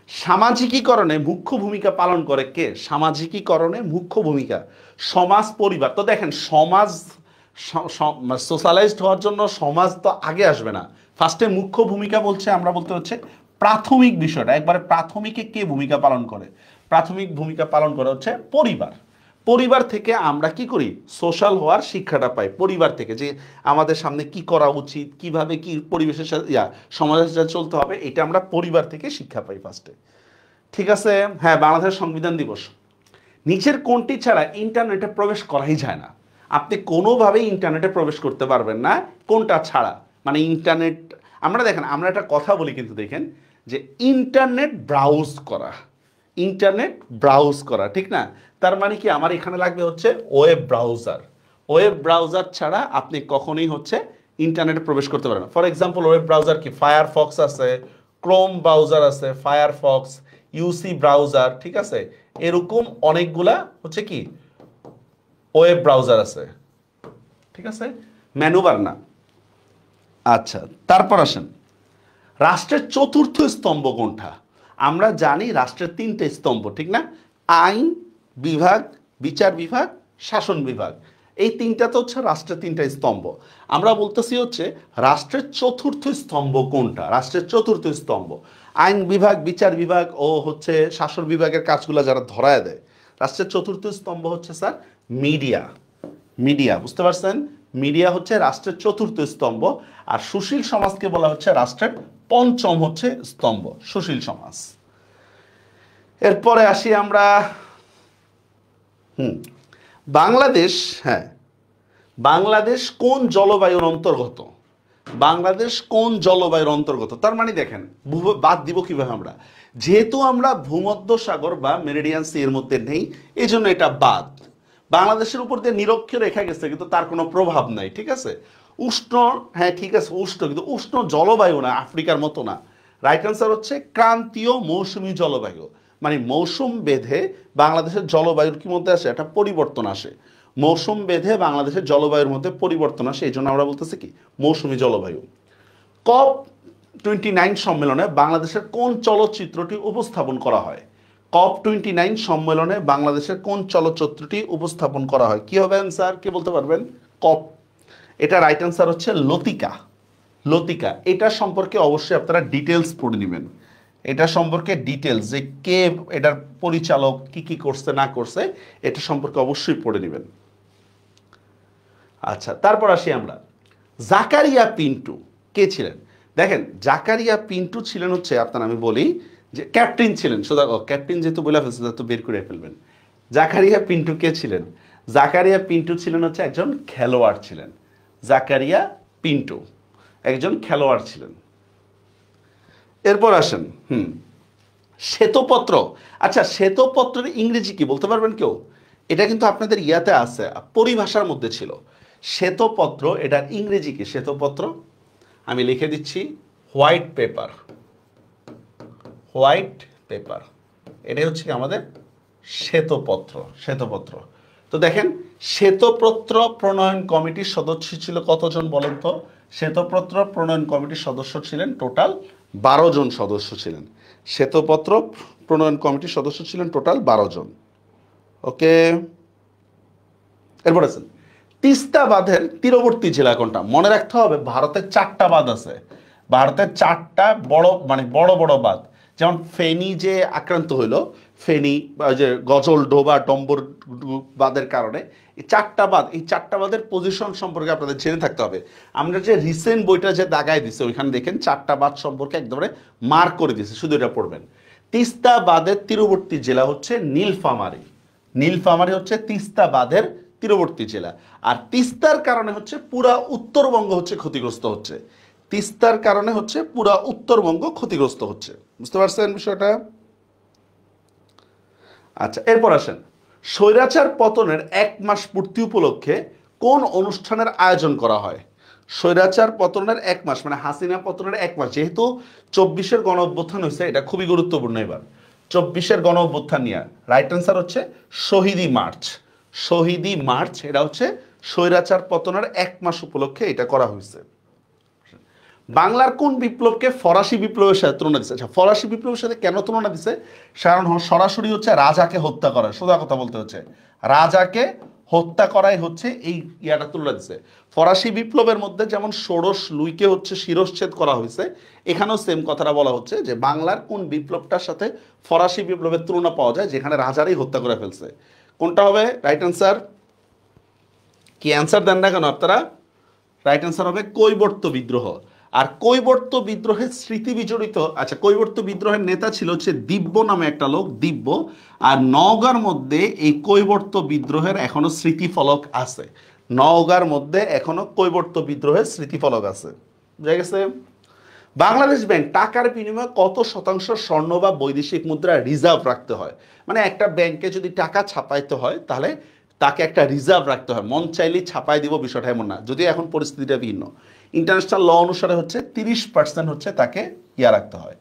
Speaker 1: সামাজিকীকরণে মুখ্য ভূমিকা পালন করে কে? সামাজিকীকরণে মুখ্য ভূমিকা সমাজ পরিবার। তো দেখেন সমাজ সোশ্যালাইজড হওয়ার জন্য সমাজ তো আগে আসবে না, ফার্স্টে মুখ্য ভূমিকা বলছে, আমরা বলতে হচ্ছে প্রাথমিক বিষয়টা, একবারে প্রাথমিকে কে ভূমিকা পালন করে? প্রাথমিক ভূমিকা পালন করে হচ্ছে পরিবার। পরিবার থেকে আমরা কি করি? সোশ্যাল হওয়ার শিক্ষাটা পাই পরিবার থেকে, যে আমাদের সামনে কি করা উচিত, কিভাবে কি পরিবেশের সাথে সমাজের সাথে চলতে হবে, এটা আমরা পরিবার থেকে শিক্ষা পাই ফার্স্টে, ঠিক আছে। হ্যাঁ বাংলাদেশের সংবিধান দিবস। নিচের কোনটি ছাড়া ইন্টারনেটে প্রবেশ করাই যায় না? আপনি কোনোভাবেই ইন্টারনেটে প্রবেশ করতে পারবেন না কোনটা ছাড়া, মানে ইন্টারনেট, আমরা দেখেন আমরা একটা কথা বলি কিন্তু দেখেন যে ইন্টারনেট ব্রাউজ করা, ইন্টারনেট ব্রাউজ করা, ঠিক না, তার মানে কি আমার এখানে লাগবে হচ্ছে ওয়েব ব্রাউজার, ওয়েব ব্রাউজার ছাড়া আপনি কখনোই হচ্ছে ইন্টারনেটে প্রবেশ করতে পারেন না। ফর এক্সাম্পল ওয়েব ব্রাউজার কি? ফায়ারফক্স আছে, ক্রোম ব্রাউজার আছে, ফায়ারফক্স, ইউসি ব্রাউজার, ঠিক আছে, এরকম অনেকগুলা হচ্ছে কি ওয়েব ব্রাউজার আছে, ঠিক আছে, ম্যানুবার না। আচ্ছা তারপর আসেন রাষ্ট্রের চতুর্থ স্তম্ভ কোনটা? আমরা জানি রাষ্ট্রের 3টে স্তম্ভ, ঠিক না, আইন বিভাগ, বিচার বিভাগ, শাসন বিভাগ, এই 3টা তো হচ্ছে রাষ্ট্রের 3টা স্তম্ভ। আমরা বলতেছি হচ্ছে রাষ্ট্রের চতুর্থ স্তম্ভ কোনটা? রাষ্ট্রের চতুর্থ স্তম্ভ আইন বিভাগ, বিচার বিভাগ ও হচ্ছে শাসন বিভাগের কাজগুলো যারা ধরায় দেয়, রাষ্ট্রের চতুর্থ স্তম্ভ হচ্ছে স্যার মিডিয়া। মিডিয়া, বুঝতে পারছেন? মিডিয়া হচ্ছে রাষ্ট্রের চতুর্থ স্তম্ভ, আর সুশীল সমাজকে বলা হচ্ছে রাষ্ট্রের পঞ্চম হচ্ছে স্তম্ভ, সুশীল সমাজ। এরপরে আসি আমরা বাংলাদেশ, হ্যাঁ বাংলাদেশ কোন জলবায়ুর অন্তর্গত? বাংলাদেশ কোন জলবায়ুর অন্তর্গত? তার মানে দেখেন বাদ দিব কিভাবে আমরা, যেহেতু আমরা ভূমধ্য সাগর বা মেরিডিয়ান সি এর মধ্যে নেই, এই জন্য এটা বাদ। বাংলাদেশের উপর দিয়ে নিরক্ষীয় রেখা গেছে কিন্তু তার কোনো প্রভাব নাই, ঠিক আছে। উষ্ণ, হ্যাঁ ঠিক আছে উষ্ণ, কিন্তু উষ্ণ জলবায়ু না, আফ্রিকার মতো না। রাইট অ্যান্সার হচ্ছে ক্রান্তীয় মৌসুমী জলবায়ু। মানে মৌসুম বেঁধে বাংলাদেশের জলবায়ুর কি মধ্যে আসে, একটা পরিবর্তন আসে। মৌসুম বেঁধে বাংলাদেশের জলবায়ুর মধ্যে পরিবর্তন আসে, এই জন্য আমরা বলতেছি কি মৌসুমী জলবায়ু। COP29 সম্মেলনে বাংলাদেশের কোন চলচ্চিত্রটি উপস্থাপন করা হয়? COP29 সম্মেলনে বাংলাদেশের কোন চলচ্চিত্রটি উপস্থাপন করা হয়? কি হবে অ্যান্সার, কে বলতে পারবেন? কপ, এটা রাইট অ্যান্সার হচ্ছে লতিকা। লতিকা, এটা সম্পর্কে অবশ্যই আপনারা ডিটেলস পড়ে নেবেন। এটা সম্পর্কে ডিটেলস, যে কে এটার পরিচালক, কি কি করছে না করছে, এটা সম্পর্কে অবশ্যই পড়ে নেবেন। আচ্ছা, তারপর আসি আমরা, জাকারিয়া পিন্টু কে ছিলেন? দেখেন জাকারিয়া পিন্টু ছিলেন হচ্ছে আপনার, আমি বলি যে ক্যাপ্টেন ছিলেন, সোজা ক্যাপ্টেন যেহেতু বলে ফেলছে তো বের করে ফেলবেন। জাকারিয়া পিন্টু কে ছিলেন? জাকারিয়া পিন্টু ছিলেন হচ্ছে একজন খেলোয়াড় ছিলেন। জাকারিয়া পিন্টু একজন খেলোয়াড় ছিলেন। এরপর আসেন শ্বেতপত্র। আচ্ছা, শ্বেতপত্রের ইংরেজি কি বলতে পারবেন কেউ? এটা কিন্তু আপনাদের ইয়াতে আছে, পরিভাষার মধ্যে ছিল। শ্বেতপত্র এটার ইংরেজি কি? শ্বেতপত্র আমি লিখে দিচ্ছি, হোয়াইট পেপার। হোয়াইট পেপার, এটাই হচ্ছে কি আমাদের শ্বেতপত্র। শ্বেতপত্র। তো দেখেন, শ্বেতপত্র প্রণয়ন কমিটির সদস্য ছিল কতজন বলেন তো? শ্বেতপত্র প্রণয়ন কমিটির সদস্য ছিলেন টোটাল 12 জন সদস্য ছিলেন। শ্বেতপত্র প্রণয়ন কমিটির সদস্য ছিলেন টোটাল 12 জন। ওকে, এরপর আছেন তিস্তা বাঁধের তীরবর্তী জেলা কোনটা? মনে রাখতে হবে ভারতের 4টা বাঁধ আছে। ভারতের 4টা বড় মানে বড় বড় বাঁধ, যেমন ফেনী যে আক্রান্ত হইলো, ফেনী বা যে গজল ডোবা ডম্বর বাঁধের কারণে এই 4টা বাঁধ, এই 4টা বাঁধের পজিশন সম্পর্কে আপনাদের জেনে থাকতে হবে। আমরা যে রিসেন্ট বইটা যে দাগায় দিছে ওইখানে দেখেন 4টা বাঁধ সম্পর্কে একদম মার্ক করে দিছে, শুধু এটা পড়বেন। তিস্তা বাঁধের তীরবর্তী জেলা হচ্ছে নীলফামারী। নীলফামারী হচ্ছে তিস্তা বাঁধের তীরবর্তী জেলা। আর তিস্তার কারণে হচ্ছে পুরা উত্তরবঙ্গ হচ্ছে ক্ষতিগ্রস্ত হচ্ছে। তিস্তার কারণে হচ্ছে পুরা উত্তরবঙ্গ ক্ষতিগ্রস্ত হচ্ছে। বুঝতে পারছেন বিষয়টা? আচ্ছা, এরপর আসেন স্বৈরাচার পতনের 1 মাস পূর্তি উপলক্ষে কোন অনুষ্ঠানের আয়োজন করা হয়? স্বৈরাচার পতনের 1 মাস মানে হাসিনা পতনের 1 মাস, যেহেতু 24-এর গণ অভ্যুত্থান হয়েছে, এটা খুবই গুরুত্বপূর্ণ। এবার 24-এর গণ অভ্যুত্থান নিয়ে রাইট অ্যান্সার হচ্ছে শহীদি মার্চ। শহীদি মার্চ, এটা হচ্ছে স্বৈরাচার পতনের 1 মাস উপলক্ষে এটা করা হয়েছে। বাংলার কোন বিপ্লবকে ফরাসি বিপ্লবের সাথে তুলনা দিচ্ছে? আচ্ছা, ফরাসি বিপ্লবের সাথে কেন তুলনা দিচ্ছে? কারণ সরাসরি হচ্ছে রাজাকে হত্যা করা, সোজা কথা বলতে হচ্ছে রাজাকে হত্যা করাই হচ্ছে এই ইয়াটা তুলনা দিচ্ছে। ফরাসি বিপ্লবের মধ্যে যেমন ষোড়শ লুইকে হচ্ছে শিরশ্ছেদ করা হয়েছে, এখানেও সেম কথাটা বলা হচ্ছে যে বাংলার কোন বিপ্লবটার সাথে ফরাসি বিপ্লবের তুলনা পাওয়া যায় যেখানে রাজারই হত্যা করে ফেলছে। কোনটা হবে রাইট অ্যান্সার? কি অ্যান্সার দেন না কেন আপনারা? রাইট অ্যান্সার হবে কৈবর্ত বিদ্রোহ। আর কৈবর্ত বিদ্রোহের স্মৃতি বিজড়িত, আচ্ছা কৈবর্ত বিদ্রোহের নেতা ছিল হচ্ছে দিব্য নামে একটা লোক, দিব্য। আর নওগাঁর মধ্যে এই কৈবর্ত বিদ্রোহের এখনো স্মৃতিফলক আছে। নওগাঁর মধ্যে এখনো কৈবর্ত বিদ্রোহের স্মৃতিফলক আছে। বুঝা গেছে? বাংলাদেশ ব্যাংক টাকার বিনিময়ে কত শতাংশ স্বর্ণ বা বৈদেশিক মুদ্রা রিজার্ভ রাখতে হয়? মানে একটা ব্যাংকে যদি টাকা ছাপাইতে হয় তাহলে তাকে একটা রিজার্ভ রাখতে হয়, মন চাইলেই ছাপাই দিব বিষয়টা এমন না, যদিও এখন পরিস্থিতিটা ভিন্ন। ইন্টারন্যাশনাল ল অনুসারে হচ্ছে 30% হচ্ছে তাকে ইয়া রাখতে হয়,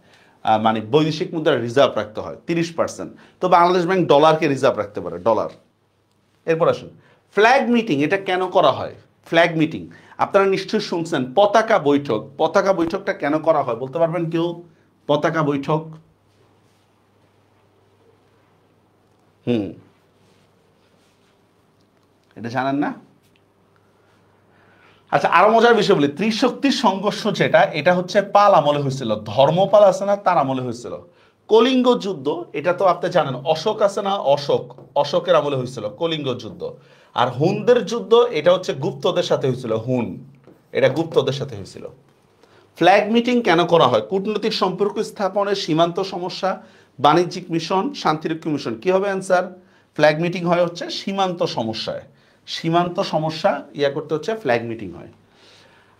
Speaker 1: মানে বৈদেশিক মুদ্রা রিজার্ভ রাখতে হয় 30%। তো বাংলাদেশ ব্যাংক ডলারকে রিজার্ভ রাখতে পারে, ডলার। এরপর আসুন ফ্ল্যাগ মিটিং, এটা কেন করা হয়? ফ্ল্যাগ মিটিং আপনারা নিশ্চয়ই শুনছেন। পতাকা বৈঠক, পতাকা বৈঠকটা কেন করা হয় বলতে পারবেন কেউ? পতাকা বৈঠক এটা জানেন না? আচ্ছা, আরো মজার বিষয় বলি, ত্রিশক্তির সংঘর্ষ যেটা, এটা হচ্ছে পাল আমলে হয়েছিল, ধর্মপাল আছে না তার আমলে হয়েছিল। কলিঙ্গ যুদ্ধ, এটা তো আপনি জানেন, অশোক আছে না, অশোক, অশোকের আমলে হয়েছিল কলিঙ্গ যুদ্ধ। আর হুনদের যুদ্ধ, এটা হচ্ছে গুপ্তদের সাথে হয়েছিল, হুন, এটা গুপ্তদের সাথে হয়েছিল। ফ্ল্যাগ মিটিং কেন করা হয়? কূটনৈতিক সম্পর্ক স্থাপনের, সীমান্ত সমস্যা, বাণিজ্যিক মিশন, শান্তিরক্ষী মিশন। কি হবে অ্যান্সার? ফ্ল্যাগ মিটিং হয় হচ্ছে সীমান্ত সমস্যায়, সীমান্ত সমস্যা ইয়া করতে হচ্ছে ফ্ল্যাগ মিটিং হয়।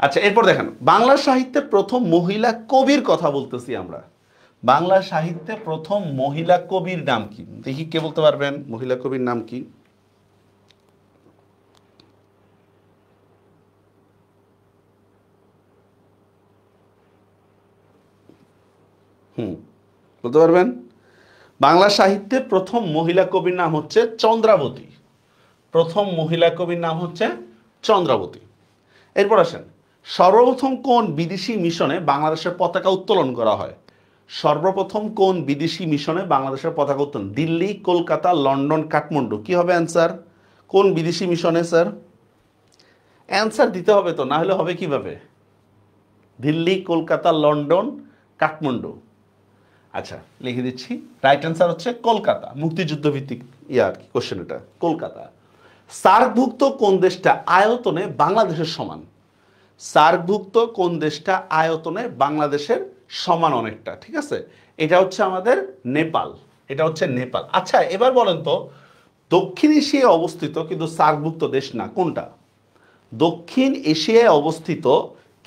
Speaker 1: আচ্ছা এরপর দেখেন বাংলা সাহিত্যে প্রথম মহিলা কবির কথা বলতেছি আমরা। বাংলা সাহিত্যে প্রথম মহিলা কবির নাম কি? দেখি কে বলতে পারবেন মহিলা কবির নাম কি? বলতে পারবেন? বাংলা সাহিত্যে প্রথম মহিলা কবির নাম হচ্ছে চন্দ্রাবতী। প্রথম মহিলা কবির নাম হচ্ছে চন্দ্রাবতী। এরপর আসেন, সর্বপ্রথম কোন বিদেশি মিশনে বাংলাদেশের পতাকা উত্তোলন করা হয়? সর্বপ্রথম কোন বিদেশি মিশনে বাংলাদেশের পতাকা উত্তোলন? দিল্লি, কলকাতা, লন্ডন, কাঠমান্ডু। কি হবে অ্যান্সার? কোন বিদেশি মিশনে স্যার? অ্যান্সার দিতে হবে তো, না হলে হবে কিভাবে? দিল্লি, কলকাতা, লন্ডন, কাঠমান্ডু। আচ্ছা লিখে দিচ্ছি, রাইট অ্যান্সার হচ্ছে কলকাতা। মুক্তিযুদ্ধ ভিত্তিক ইয়ার কোশ্চেন এটা, কলকাতা। সার্কভুক্ত কোন দেশটা আয়তনে বাংলাদেশের সমান? সার্কভুক্ত কোন দেশটা আয়তনে বাংলাদেশের সমান অনেকটা, ঠিক আছে? এটা হচ্ছে আমাদের নেপাল। এটা হচ্ছে নেপাল। আচ্ছা এবার বলেন তো, দক্ষিণ এশিয়ায় অবস্থিত কিন্তু সার্কভুক্ত দেশ না, কোনটা? দক্ষিণ এশিয়ায় অবস্থিত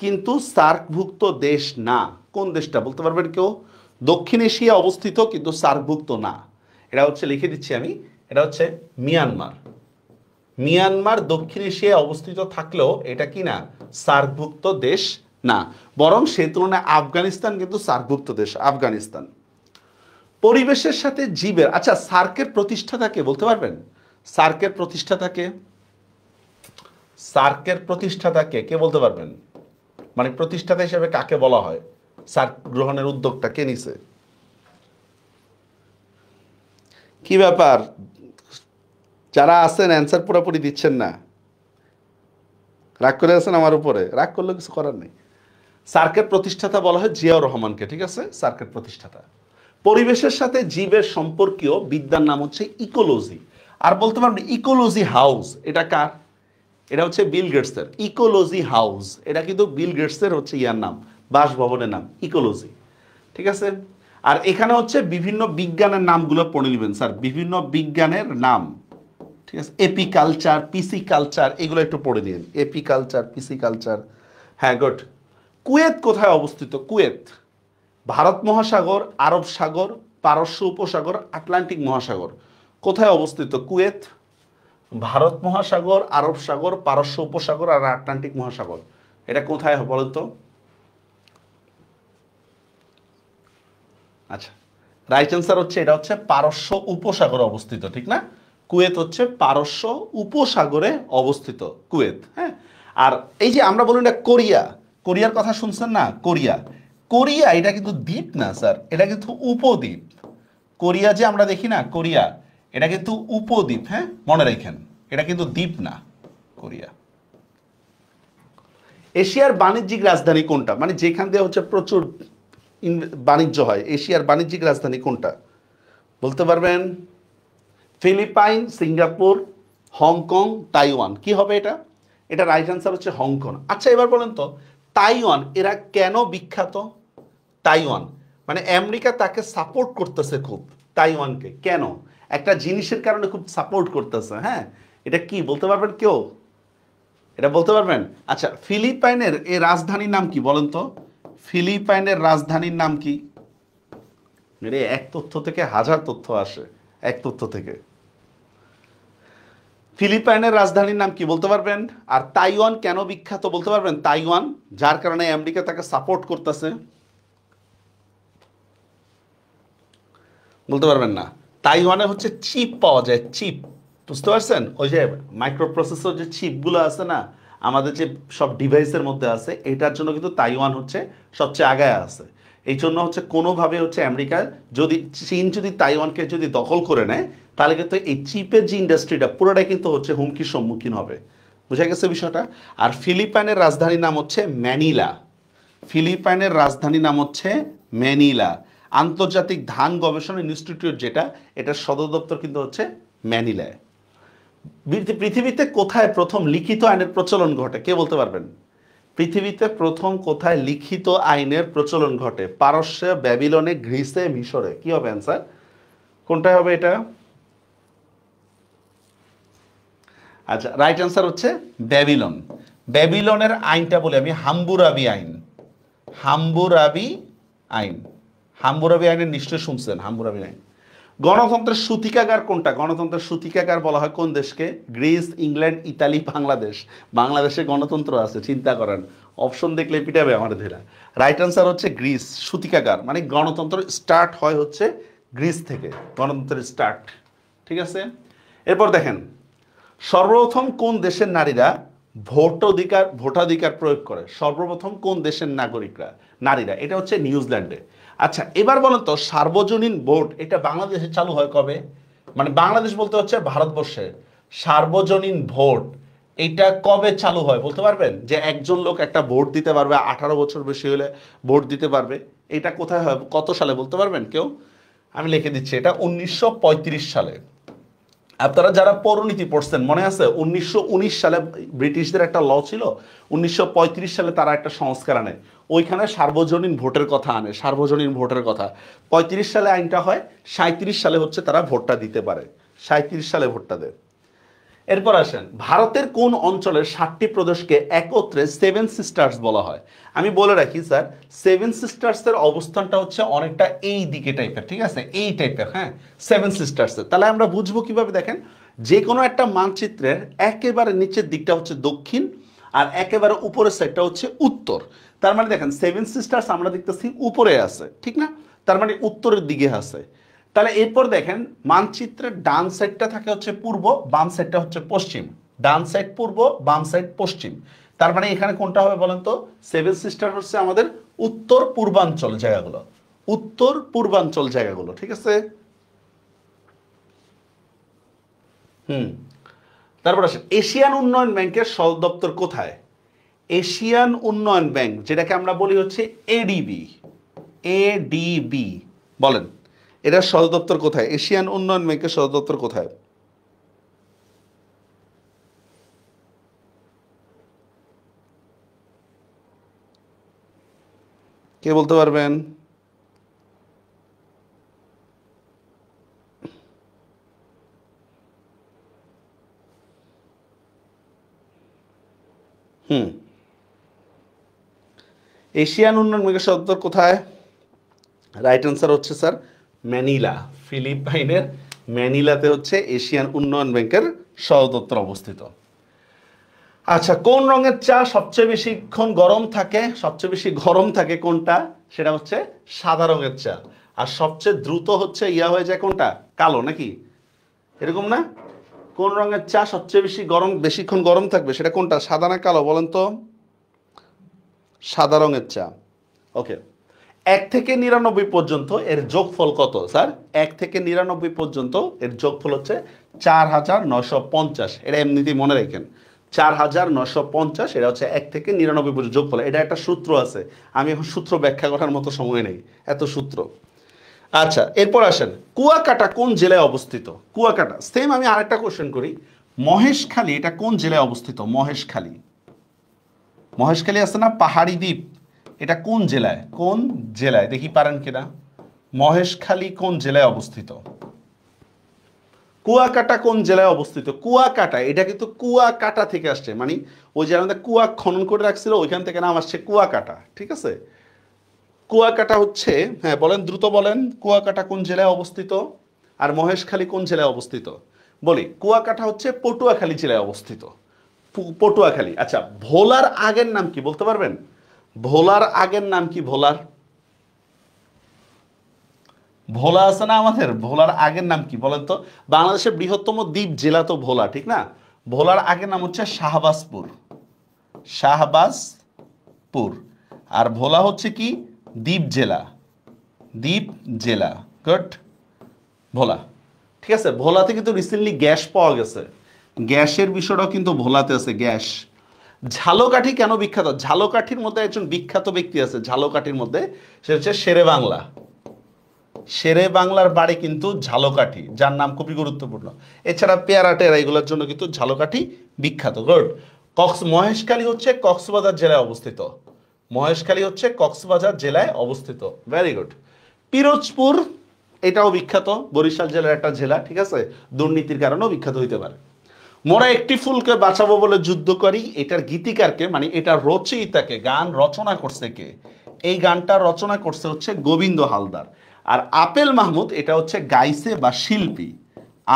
Speaker 1: কিন্তু সার্কভুক্ত দেশ না, কোন দেশটা বলতে পারবেন কেউ? দক্ষিণ এশিয়া অবস্থিত কিন্তু সার্কভুক্ত না। এটা হচ্ছে, লিখে দিচ্ছি আমি, এটা হচ্ছে মিয়ানমার। মিয়ানমার দক্ষিণ এশিয়ায় অবস্থিত থাকলেও এটা কি না? সার্কভুক্ত দেশ না। বরং সেই তুলনায় আফগানিস্তান কিন্তু সার্কভুক্ত দেশ, আফগানিস্তান। পরিবেশের সাথে জীবের, আচ্ছা সার্কের প্রতিষ্ঠাতা কে বলতে পারবেন? সার্কের প্রতিষ্ঠাতা কে? সার্কের প্রতিষ্ঠাতা কে, কে বলতে পারবেন? মানে প্রতিষ্ঠাতা হিসেবে কাকে বলা হয়? সার্ক গ্রহণের উদ্যোগটা কে নিছে? কি ব্যাপার, যারা আছেন অ্যান্সার পুরোপুরি দিচ্ছেন না, রাগ করে আছেন আমার উপরে? রাগ করলে কিছু করার নেই। সার্কের প্রতিষ্ঠাতা বলা হয় জিয়াউর রহমানকে, ঠিক আছে? সার্কের প্রতিষ্ঠাতা। পরিবেশের সাথে জীবের সম্পর্কীয় বিদ্যার নাম হচ্ছে ইকোলজি। আর বলতে পারবেন ইকোলজি হাউস, এটা কার? এটা হচ্ছে বিল গেটসের। ইকোলজি হাউস এটা কিন্তু বিল গেটসের হচ্ছে ইয়ার নাম, বাসভবনের নাম ইকোলজি, ঠিক আছে? আর এখানে হচ্ছে বিভিন্ন বিজ্ঞানের নামগুলো পড়ে নেবেন স্যার, বিভিন্ন বিজ্ঞানের নাম, ঠিক আছে? এপি কালচার, পিসি কালচার, এগুলো একটু পড়ে নিন। এপি কালচার, পিসি কালচার। হ্যাঁ গুড। কুয়েত কোথায় অবস্থিত? কুয়েত ভারত মহাসাগর, আরব সাগর, পারস্য উপসাগর, আটলান্টিক মহাসাগর, কোথায় অবস্থিত কুয়েত? ভারত মহাসাগর, আরব সাগর, পারস্য উপসাগর আর আটলান্টিক মহাসাগর, এটা কোথায় বলেন তো? আচ্ছা রাইট অ্যান্সার হচ্ছে, এটা হচ্ছে পারস্য উপসাগরে অবস্থিত, ঠিক না? কুয়েত হচ্ছে পারস্য উপসাগরে অবস্থিত কুয়েত, হ্যাঁ। আর এই যে আমরা বলি না কোরিয়া, কোরিয়ার কথা শুনছেন না? কোরিয়া, কোরিয়া এটা কিন্তু দ্বীপ না স্যার, এটা কিন্তু উপদ্বীপ। কোরিয়া যে আমরা দেখি না, কোরিয়া এটা কিন্তু উপদ্বীপ, হ্যাঁ মনে রাখেন, এটা কিন্তু দ্বীপ না কোরিয়া। এশিয়ার বাণিজ্যিক রাজধানী কোনটা? মানে যেখান দিয়ে হচ্ছে প্রচুর বাণিজ্য হয়, এশিয়ার বাণিজ্যিক রাজধানী কোনটা বলতে পারবেন? Philippines, Singapore, Hong Kong, Taiwan. কি হবে এটা? এটা রাইট অ্যান্সার হচ্ছে হংকং। আচ্ছা এবার বলেন তো, তাইওয়ান এরা কেন বিখ্যাত? তাইওয়ান মানে আমেরিকা তাকে সাপোর্ট করতেছে খুব, তাইওয়ানকে কেন? একটা জিনিসের কারণে খুব সাপোর্ট করতেছে, হ্যাঁ। এটা কি বলতে পারবেন কেউ? এটা বলতে পারবেন? আচ্ছা ফিলিপাইনের এই রাজধানীর নাম কি বলেন তো? ফিলিপাইনের রাজধানীর নাম কি? এক তথ্য থেকে হাজার তথ্য আসে, এক তথ্য থেকে। ফিলিপাইনের রাজধানীর নাম কি বলতে পারবেন? আর তাইওয়ান কেন বিখ্যাত বলতে পারবেন? তাইওয়ান যার কারণে আমেরিকা তাকে সাপোর্ট করতেছে, বলতে পারবেন না? তাইওয়ানে হচ্ছে চিপ পাওয়া যায়, চিপ, বুঝতে পারছেন? ওই যে মাইক্রো প্রসেসর যে চিপগুলো আছে না আমাদের যে সব ডিভাইসের মধ্যে আছে, এটার জন্য কিন্তু তাইওয়ান হচ্ছে সবচেয়ে আগায় আছে। এই জন্য হচ্ছে কোনোভাবে হচ্ছে আমেরিকা যদি, চীন যদি তাইওয়ানকে যদি দখল করে নেয়, তাহলে কিন্তু এই চিপের যে ইন্ডাস্ট্রিটা পুরোটাই কিন্তু হচ্ছে হুমকির সম্মুখীন হবে। বুঝা গেছে বিষয়টা? আর ফিলিপাইনের রাজধানীর নাম হচ্ছে ম্যানিলা। ফিলিপাইনের রাজধানীর নাম হচ্ছে ম্যানিলা। আন্তর্জাতিক ধান গবেষণা ইনস্টিটিউট যেটা, এটার সদর দপ্তর কিন্তু হচ্ছে ম্যানিলায়। পৃথিবীতে কোথায় প্রথম লিখিত আইনের প্রচলন ঘটে? কে বলতে পারবেন? পৃথিবীতে প্রথম কোথায় লিখিত আইনের প্রচলন ঘটে? পারস্যে, ব্যাবিলনে, গ্রিসে, মিশরে। কি হবে অ্যান্সার? কোনটায় হবে এটা? আচ্ছা রাইট অ্যান্সার হচ্ছে ব্যাবিলন। ব্যাবিলনের আইনটা বলি আমি হাম্বুরাবি আইন। হাম্বুরাবি আইন, হাম্বুরাবি আইনের নিশ্চয় শুনছেন হাম্বুরাবি আইন। গণতন্ত্রের সূতিকাগার কোনটা? গণতন্ত্রের সূতিকাগার বলা হয় কোন দেশকে? Greece, England, Italy, Bangladesh. বাংলাদেশে গণতন্ত্র আছে, চিন্তা করেন। অপশন দেখলে পিটাবে আমার ধীরা। রাইট আনসার হচ্ছে গ্রিস। সূতিকাগার মানে গণতন্ত্র স্টার্ট হয় হচ্ছে গ্রিস থেকে, গণতন্ত্রের স্টার্ট। ঠিক আছে, এরপর দেখেন সর্বপ্রথম কোন দেশের নারীরা ভোটাধিকার প্রয়োগ করে? সর্বপ্রথম কোন দেশের নারীরা? এটা হচ্ছে নিউজিল্যান্ডে। আচ্ছা এবার বলেন তো সার্বজনীন ভোট এটা বাংলাদেশে চালু হয় কবে? মানে বাংলাদেশ বলতে হচ্ছে ভারতবর্ষে। সার্বজনীন ভোট এটা কবে চালু হয় বলতে পারবেন? যে একজন লোক একটা ভোট দিতে পারবে, 18 বছর বেশি হলে ভোট দিতে পারবে। এটা কোথায় হয়, কত সালে বলতে পারবেন কেউ? আমি লিখে দিচ্ছি, এটা 1935 সালে। আপনারা যারা পৌরনীতি পড়ছেন মনে আছে 1919 সালে ব্রিটিশদের একটা ল ছিল, 1935 সালে তারা একটা সংস্কার আনে, ওইখানে সার্বজনীন ভোটের কথা আনে, সার্বজনীন ভোটের কথা। 35 সালে আইনটা হয়, 37 সালে হচ্ছে তারা ভোটটা দিতে পারে, 37 সালে ভোটটা দেয়। এরপর আসেন ভারতের কোন অঞ্চলের 7টি প্রদেশকে একত্রে সেভেন সিস্টার্স বলা হয়? আমি বলে রাখি স্যার, সেভেন সিস্টার্সের অবস্থানটা হচ্ছে অনেকটা এই দিকে টাইপের, ঠিক আছে, এই টাইপের। হ্যাঁ, সেভেন সিস্টার্সের। তাহলে আমরা বুঝবো কিভাবে? দেখেন যে কোনো একটা মানচিত্রের একেবারে নিচের দিকটা হচ্ছে দক্ষিণ, আর একেবারে উপরের সাইডটা হচ্ছে উত্তর। তার মানে দেখেন সেভেন সিস্টার্স আমরা দেখতেছি উপরে আছে, ঠিক না? তার মানে উত্তরের দিকে আছে। তাহলে এরপর দেখেন মানচিত্রের ডান সাইডটা থাকে হচ্ছে পূর্ব, বাম সাইডটা হচ্ছে পশ্চিম। ডান সাইড পূর্ব, বাম সাইড পশ্চিম। তার মানে এখানে কোনটা হবে বলেন তো? সেভেন সিস্টার হচ্ছে আমাদের উত্তর পূর্বাঞ্চল জায়গাগুলো, উত্তর পূর্বাঞ্চল জায়গাগুলো, ঠিক আছে। তারপর আসেন এশিয়ান উন্নয়ন ব্যাংকের সদর দপ্তর কোথায়? এশিয়ান উন্নয়ন ব্যাংক যেটাকে আমরা বলি হচ্ছে এডিবি, এডিবি বলেন, এটার সদর দপ্তর কোথায়? এশিয়ান উন্নয়ন ব্যাংকের সদর দপ্তর কোথায়? কে বলতে পারবেন? এশিয়ান উন্নয়ন ব্যাংকের সদর দপ্তর কোথায়? রাইট অ্যান্সার হচ্ছে স্যার ম্যানিলা। ফিলিপাইনের ম্যানিলাতে হচ্ছে এশিয়ান উন্নয়ন ব্যাংকের সদর দপ্তর অবস্থিত। আচ্ছা কোন রঙের চা সবচেয়ে বেশিক্ষণ গরম থাকে? সবচেয়ে বেশি গরম থাকে কোনটা? সেটা হচ্ছে সাদা রঙের চা। আর সবচেয়ে দ্রুত হচ্ছে ইয়া হয়ে যায় কোনটা? কালো, নাকি এরকম না? কোন রঙের চা সবচেয়ে বেশি গরম, বেশিক্ষণ গরম থাকবে সেটা কোনটা, সাদা না কালো বলেন তো? সাদা রঙের চা। ওকে, 1 থেকে 99 পর্যন্ত এর যোগফল কত স্যার? 1 থেকে 99 পর্যন্ত এর যোগফল হচ্ছে 4950। এটা এমনিতেই মনে রাখেন, 4950। এটা হচ্ছে 1 থেকে 99 পর্যন্ত যোগফল। এটা একটা সূত্র আছে, আমি এখন সূত্র ব্যাখ্যা করার মতো সময় নেই, এত সূত্র। আচ্ছা এরপর আসেন কুয়াকাটা কোন জেলায় অবস্থিত? কুয়াকাটা সেম। আমি আরেকটা কোশ্চেন করি, মহেশখালী এটা কোন জেলায় অবস্থিত? মহেশখালী, মহেশখালী আছে না পাহাড়ি দ্বীপ, এটা কোন জেলায়? কোন জেলায় দেখি পারেন কিনা? মহেশখালী কোন জেলায় অবস্থিত? কুয়াকাটা কোন জেলায় অবস্থিত? কুয়াকাটা এটা কিন্তু কুয়াকাটা থেকে আসছে, মানে ওই যে আমাদের কুয়া খনন করে রাখছিল ওইখান থেকে নাম আসছে কুয়াকাটা, ঠিক আছে। কুয়াকাটা হচ্ছে, হ্যাঁ বলেন দ্রুত বলেন, কুয়াকাটা কোন জেলায় অবস্থিত আর মহেশখালী কোন জেলায় অবস্থিত? বলি কুয়াকাটা হচ্ছে পটুয়াখালী জেলায় অবস্থিত, পটুয়াখালী। আচ্ছা ভোলার আগের নাম কি বলতে পারবেন? ভোলার আগের নাম কি? ভোলার, ভোলা আছে না আমাদের, ভোলার আগের নাম কি বলেন তো? বাংলাদেশের বৃহত্তম দ্বীপ জেলা তো ভোলা, ঠিক না? ভোলার আগের নাম হচ্ছে শাহবাজপুর, শাহবাজপুর। আর ভোলা হচ্ছে কি? দ্বীপ জেলা, দ্বীপ জেলা। গুড, ভোলা, ঠিক আছে। ভোলাতে কিন্তু রিসেন্টলি গ্যাস পাওয়া গেছে, গ্যাসের বিষয়টাও কিন্তু ভোলাতে আছে, গ্যাস। ঝালকাঠি কেন বিখ্যাত? ঝালকাঠির মধ্যে একজন বিখ্যাত ব্যক্তি আছে, ঝালকাঠির মধ্যে, সে হচ্ছে শেরে বাংলা। শেরে বাংলার বাড়ি কিন্তু ঝালকাঠি, যার নাম খুবই গুরুত্বপূর্ণ। এছাড়া পেয়ারা টেরা এগুলোর জন্য কিন্তু ঝালকাঠি বিখ্যাত। গুড। মহেশখালী হচ্ছে কক্সবাজার জেলায় অবস্থিত, মহেশখালী হচ্ছে কক্সবাজার জেলায় অবস্থিত। Very good. পিরোজপুর এটাও বিখ্যাত, বরিশাল জেলার একটা জেলা, ঠিক আছে, দুর্নীতির কারণেও বিখ্যাত হইতে পারে। মোরা একটি ফুলকে বাঁচাবো বলে যুদ্ধ করি, এটার গীতিকারকে মানে এটা রচয়িতাকে, গান রচনা করছে কে? এই গানটা রচনা করছে হচ্ছে গোবিন্দ হালদার। আর আপেল মাহমুদ এটা হচ্ছে গাইছে বা শিল্পী।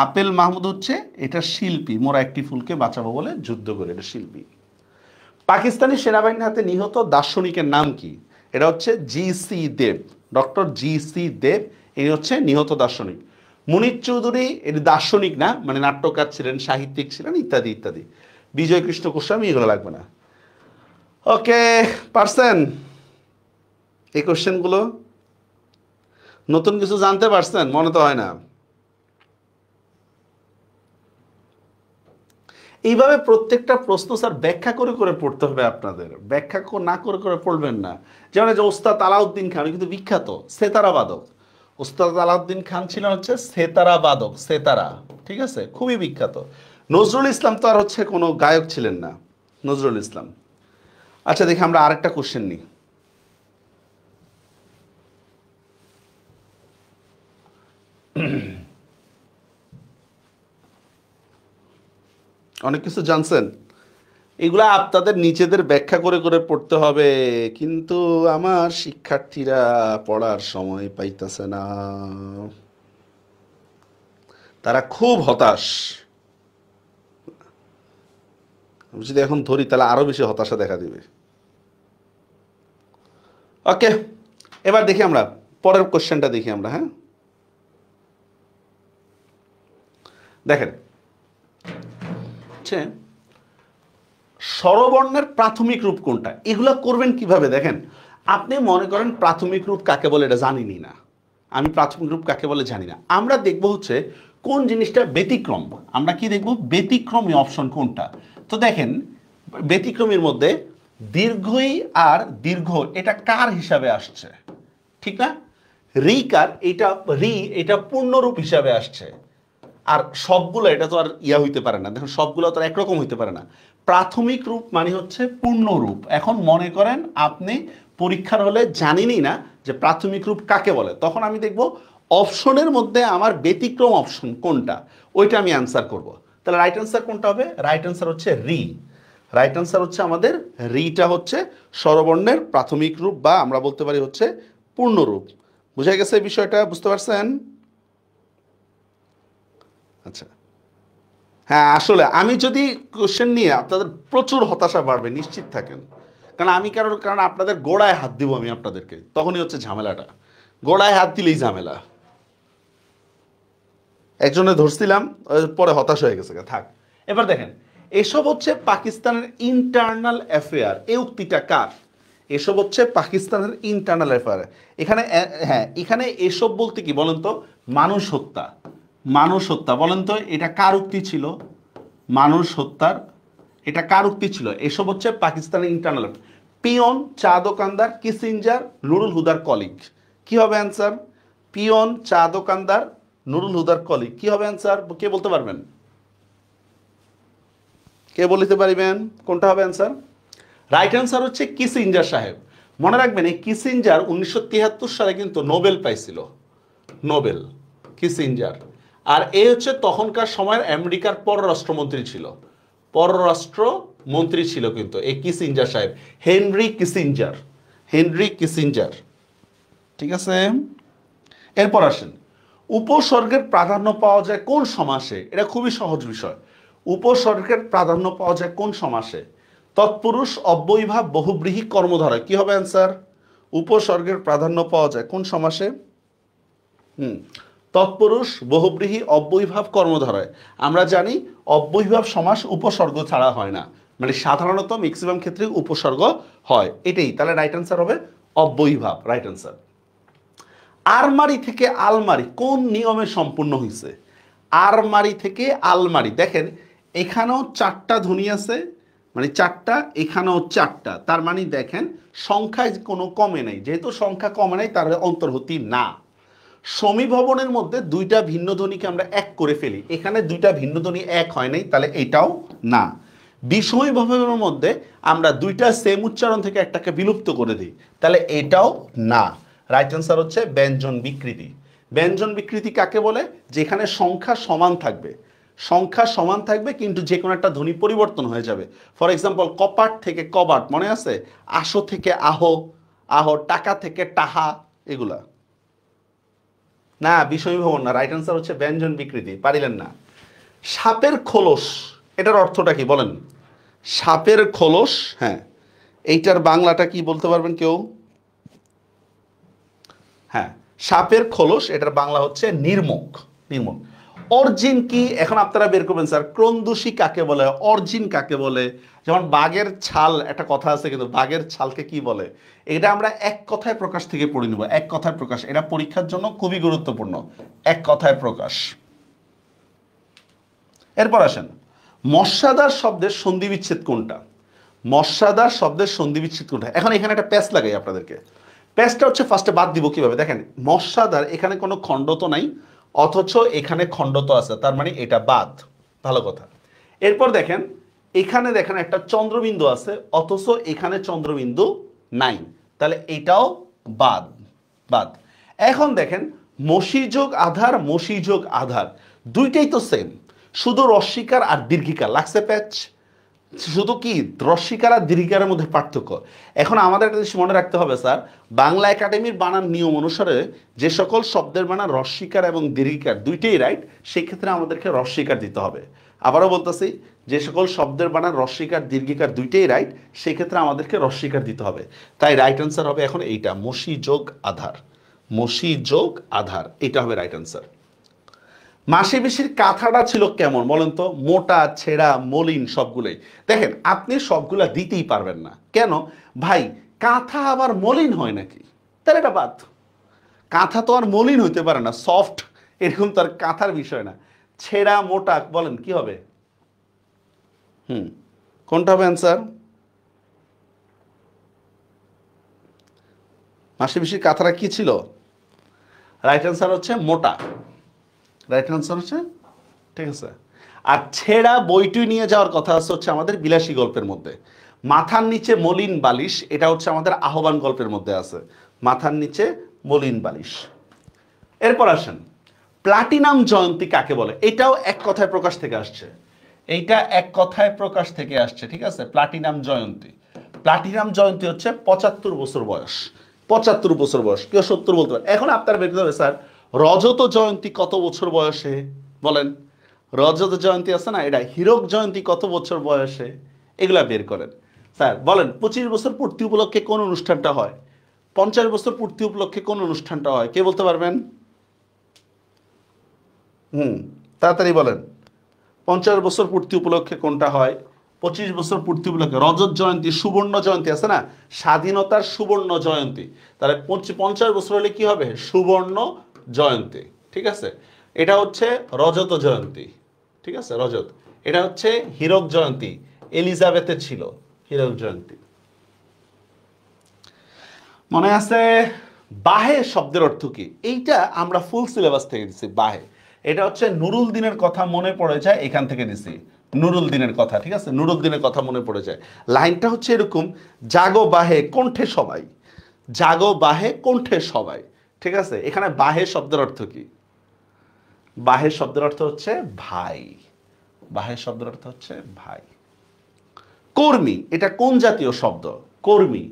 Speaker 1: আপেল মাহমুদ হচ্ছে এটা শিল্পী, মোরা একটি ফুলকে বাঁচাবো বলে যুদ্ধ করি, এটা শিল্পী। পাকিস্তানি সেনাবাহিনীর হাতে নিহত দার্শনিকের নাম কি? এটা হচ্ছে জি.সি. দেব, ডক্টর জি.সি. দেব, ইনি হচ্ছে নিহত দার্শনিক। মুনির চৌধুরী এটি দার্শনিক না, মানে নাট্যকার ছিলেন, সাহিত্যিক ছিলেন, ইত্যাদি ইত্যাদি। বিজয় কৃষ্ণ গোস্বামী, এগুলো লাগবে না। ওকে, পারছেন এই কোশ্চেনগুলো? নতুন কিছু জানতে পারছেন? মনে তো হয় না। এইভাবে প্রত্যেকটা প্রশ্ন স্যার ব্যাখ্যা করে করে পড়তে হবে আপনাদের, ব্যাখ্যা না করে করে পড়বেন না। যেমন যে ওস্তাদ আলাউদ্দিন খান কিন্তু বিখ্যাত সেতারা বাদক, ওস্তাদ আলাউদ্দিন খান ছিলেন হচ্ছে সেতারা বাদক, সেতারা, ঠিক আছে, খুবই বিখ্যাত। নজরুল ইসলাম তো আর হচ্ছে কোনো গায়ক ছিলেন না, নজরুল ইসলাম। আচ্ছা দেখি আমরা আরেকটা কোশ্চেন নিই। অনেক কিছু জানছেন, এগুলা আপনাদের নিজেদের ব্যাখ্যা করে করে পড়তে হবে, কিন্তু আমার শিক্ষার্থীরা পড়ার সময় পাইতেছে না, তারা খুব হতাশ। আমি যদি এখন ধরি তাহলে আরো বেশি হতাশা দেখা দিবে। ওকে, এবার দেখি আমরা পরের কোশ্চেনটা দেখি আমরা। হ্যাঁ, দেখেন স্বরবর্ণের প্রাথমিক রূপ কোনটা, এগুলা করবেন কিভাবে? দেখেন, আপনি মনে করেন প্রাথমিক রূপ কাকে বলে এটা জানিনি না, আমি প্রাথমিক রূপ কাকে বলে জানি না, আমরা দেখব হচ্ছে কোন জিনিসটা ব্যতিক্রম। আমরা কি দেখব? ব্যতিক্রমী অপশন কোনটা। তো দেখেন ব্যতিক্রমীর মধ্যে দীর্ঘই আর দীর্ঘ এটা কার হিসাবে আসছে, ঠিক না? রিকার, এটা পূর্ণরূপ হিসাবে আসছে। আর সবগুলো এটা তো আর ইয়া হইতে পারে না, দেখুন সবগুলো তো আর একরকম হইতে পারে না। প্রাথমিক রূপ মানে হচ্ছে পূর্ণ রূপ। এখন মনে করেন আপনি পরীক্ষার হলে জানেনই না যে প্রাথমিক রূপ কাকে বলে, তখন আমি দেখব অপশনের মধ্যে আমার ব্যতিক্রম অপশন কোনটা, ওইটা আমি অ্যান্সার করব। তাহলে রাইট অ্যান্সার কোনটা হবে? রাইট অ্যান্সার হচ্ছে রি। রাইট অ্যান্সার হচ্ছে আমাদের রিটা হচ্ছে স্বরবর্ণের প্রাথমিক রূপ, বা আমরা বলতে পারি হচ্ছে পূর্ণরূপ। বুঝা গেছে এই বিষয়টা? বুঝতে পারছেন? আচ্ছা, হ্যাঁ, আসলে আমি যদি কোশ্চেন নিয়ে আপনাদের প্রচুর হতাশা বাড়বে, নিশ্চিত থাকেন। কারণ আপনাদের গোড়ায় হাত দিব আমি আপনাদেরকে, তখনই হচ্ছে ঝামেলাটা। গোড়ায় হাত দিলেই ঝামেলা। একজনে ধরছিলাম, পরে হতাশ হয়ে গেছে, থাক। এবার দেখেন, এসব হচ্ছে পাকিস্তানের ইন্টারনাল অ্যাফেয়ার, এই উক্তিটা কার? এসব হচ্ছে পাকিস্তানের ইন্টারনাল অ্যাফেয়ার। এখানে হ্যাঁ, এখানে এসব বলতে কি বলেন তো? মানুষ হত্যা, মানুষ হত্যা, বলেন তো এটা কার উক্তি ছিল? মানুষ হত্যার এটা কার উক্তি ছিল? এসব হচ্ছে পাকিস্তানের ইন্টারনাল। পিয়ন, চা দোকানদার, কিসিঞ্জার, নুরুল হুদার কলিগ, কি হবে অ্যান্সার? পিয়ন, চা দোকানদার, নুরুল হুদার কলিগ, কি হবে অ্যান্সার? কে বলতে পারবেন? কে বলতে পারবেন কোনটা হবে অ্যান্সার? রাইট অ্যান্সার হচ্ছে কিসিঞ্জার সাহেব। মনে রাখবেন এই কিসিঞ্জার 1973 সালে কিন্তু নোবেল পাইছিল, নোবেল, কিসিঞ্জার। আর এই হচ্ছে তখনকার সময়ের আমেরিকার পররাষ্ট্রমন্ত্রী ছিল, পররাষ্ট্রমন্ত্রী ছিল কিন্তু এই কিসিঞ্জার সাহেব, হেনরি কিসিঞ্জার, হেনরি কিসিঞ্জার, ঠিক আছে। এরপর আসেন, উপসর্গের প্রাধান্য পাওয়া যায় কোন সমাসে? এটা খুবই সহজ বিষয়। উপসর্গের প্রাধান্য পাওয়া যায় কোন সমাসে? তৎপুরুষ, অব্যয়ীভাব, বহুব্রীহি, কর্মধারয়, কি হবে অ্যান্সার? উপসর্গের প্রাধান্য পাওয়া যায় কোন সমাসে? তৎপুরুষ, বহুব্রীহি, অব্যয়ীভাব, কর্মধারয়। আমরা জানি অব্যয়ীভাব সমাস উপসর্গ ছাড়া হয় না, মানে সাধারণত ম্যাক্সিমাম ক্ষেত্রে উপসর্গ হয়, এটাই। তাহলে রাইট অ্যান্সার হবে অব্যয়ীভাব, রাইট অ্যান্সার। আরমারি থেকে আলমারি কোন নিয়মে সম্পূর্ণ হয়েছে? আরমারি থেকে আলমারি, দেখেন এখানেও চারটা ধ্বনি আছে, মানে চারটা, এখানেও চারটা, তার মানে দেখেন সংখ্যায় কোনো কমে নাই, যেহেতু সংখ্যা কমে নাই তার অন্তর্ভুক্তি না। সমীভবনের মধ্যে দুইটা ভিন্ন ধ্বনিকে আমরা এক করে ফেলি, এখানে দুইটা ভিন্ন ধ্বনি এক হয় নাই, তাহলে এটাও না। বিষমীভবনের মধ্যে আমরা দুইটা সেম উচ্চারণ থেকে একটাকে বিলুপ্ত করে দিই, তাহলে এটাও না। রাইট অ্যান্সার হচ্ছে ব্যঞ্জন বিকৃতি। ব্যঞ্জন বিকৃতি কাকে বলে? যেখানে সংখ্যা সমান থাকবে, সংখ্যা সমান থাকবে কিন্তু যে কোনো একটা ধ্বনি পরিবর্তন হয়ে যাবে। ফর এক্সাম্পল কপাট থেকে কবাট, মনে আছে? আসো থেকে আহো, আহো, টাকা থেকে টাহা, এগুলা না। বিষয়ীভবন না, রাইট আনসার হচ্ছে ব্যঞ্জন বিকৃতি, পারিলেন না। সাপের খোলস, এটার অর্থটা কি বলেন? সাপের খোলস, হ্যাঁ, এইটার বাংলাটা কি বলতে পারবেন কেউ? হ্যাঁ, সাপের খোলস, এটার বাংলা হচ্ছে নির্মুখ, নির্মুখ। অর্জিন কি এখন আপনারা বের করবেন স্যার? ক্রন্দুষী কাকে বলে, অর্জিন কাকে বলে? যেমন বাঘের ছাল, একটা কথা আছে কিন্তু, বাঘের ছালকে কি বলে? এটা আমরা এক কথায় প্রকাশ থেকে পড়ে নেব। এক কথায় প্রকাশ, এটা পরীক্ষার জন্য খুবই গুরুত্বপূর্ণ। এক কথায় প্রকাশ। এরপর আসেন, মস্যাদার শব্দের সন্ধি বিচ্ছেদ কোনটা? মস্যাদার শব্দের সন্ধি বিচ্ছেদ কোনটা? এখন এখানে একটা প্যাচ লাগাই আপনাদেরকে। প্যাচটা হচ্ছে ফার্স্টে বাদ দিব কিভাবে দেখেন। মস্যাদার এখানে কোনো খণ্ড তো নাই, অথচ এখানে খণ্ড তো আছে, তার মানে এটা বাদ। ভালো কথা। এরপর দেখেন, এখানে দেখেন একটা চন্দ্রবিন্দু আছে, অথচ এখানে চন্দ্রবিন্দু নাই, তাহলে এটাও বাদ, বাদ। এখন দেখেন, মসিযোগ আধার, মসিযোগ আধার দুইটাই তো সেম, শুধু রস্বীকার আর দীর্ঘিকার লাগছে প্যাচ। শুধু কি রস্বীকার আর দীর্ঘিকারের মধ্যে পার্থক্য। এখন আমাদের একটা জিনিস মনে রাখতে হবে স্যার, বাংলা একাডেমির বানান নিয়ম অনুসারে যে সকল শব্দের বানান রস্বীকার এবং দীর্ঘিকার দুইটাই রাইট, সেই ক্ষেত্রে আমাদেরকে রস্বীকার দিতে হবে। আবারও বলতেছি, যে সকল শব্দের বানান রস্বীকার দীর্ঘিকার দুইটাই রাইট, সেই ক্ষেত্রে আমাদেরকে রস্বীকার দিতে হবে। তাই রাইট আনসার হবে এখন এইটা, মসি যোগ আধার, মসি যোগ আধার, এটা হবে রাইট আনসার। মাসি পিসির কাঁথাটা ছিল কেমন বলেন তো? মোটা, ছেঁড়া, মলিন, সবগুলোই। দেখেন আপনি সবগুলা দিতেই পারবেন না, কেন ভাই? কাঁথা আবার মলিন হয় নাকি? তাহলে এটা বাদ। কাঁথা তো আর মলিন হইতে পারে না, সফট, এরকম তো আর কাঁথার বিষয় না। ছেঁড়া, মোটা, বলেন কি হবে? কোনটা হবে অ্যান্সার? মাসি পিসির কাঁথাটা কি ছিল? রাইট অ্যান্সার হচ্ছে মোটা, রাইট আনসার হচ্ছে, ঠিক আছে। আর ছেঁড়া বইটুই নিয়ে যাওয়ার কথা আছে হচ্ছে আমাদের বিলাসী গল্পের মধ্যে। মাথার নিচে মলিন বালিশ, এটা হচ্ছে আমাদের আহ্বান গল্পের মধ্যে আছে, মাথার নিচে মলিন বালিশ। এরপর আসেন, প্লাটিনাম জয়ন্তী কাকে বলে? এটাও এক কথায় প্রকাশ থেকে আসছে, এইটা এক কথায় প্রকাশ থেকে আসছে, ঠিক আছে। প্লাটিনাম জয়ন্তী, প্লাটিনাম জয়ন্তী হচ্ছে 75 বছর বয়স, 75 বছর বয়স। কেউ 70 বলতে পারে। এখন আপনার বের করতে হবে স্যার, রজত জয়ন্তী কত বছর বয়সে বলেন? রজত জয়ন্তী আছে না, এটা হীরক জয়ন্তী কত বছর বয়সে, এগুলা বের করেন। স্যার বলেন 25 বছর পূর্তি উপলক্ষে কোন অনুষ্ঠানটা হয়? 50 বছর পূর্তি উপলক্ষে কোন অনুষ্ঠানটা হয়? কে বলতে পারবেন? তাড়াতাড়ি বলেন। 50 বছর পূর্তি উপলক্ষে কোনটা হয়? 25 বছর পূর্তি উপলক্ষে রজত জয়ন্তী, সুবর্ণ জয়ন্তী আছে না, স্বাধীনতার সুবর্ণ জয়ন্তী। তাহলে 50 বছর হলে কি হবে? সুবর্ণ জয়ন্তী, ঠিক আছে। এটা হচ্ছে রজত জয়ন্তী, ঠিক আছে, রজত। এটা হচ্ছে হীরক জয়ন্তী, এলিজাবেথের ছিল হীরক জয়ন্তী। মনে আছে বাহে শব্দের অর্থ কি? এইটা আমরা ফুল সিলেবাস থেকে দিচ্ছি। বাহে, এটা হচ্ছে নুরুল দিনের কথা মনে পড়ে যায়, এখান থেকে দিছি নুরুল দিনের কথা, ঠিক আছে। নুরুল দিনের কথা মনে পড়ে যায়। লাইনটা হচ্ছে এরকম, জাগো বাহে কণ্ঠে সবাই, জাগো বাহে কণ্ঠে সবাই, ঠিক আছে। এখানে বাহে শব্দের অর্থ কি? বাহে শব্দের অর্থ হচ্ছে ভাই, বাহে শব্দের অর্থ হচ্ছে ভাই। কর্মী, এটা কোন জাতীয় শব্দ? কর্মী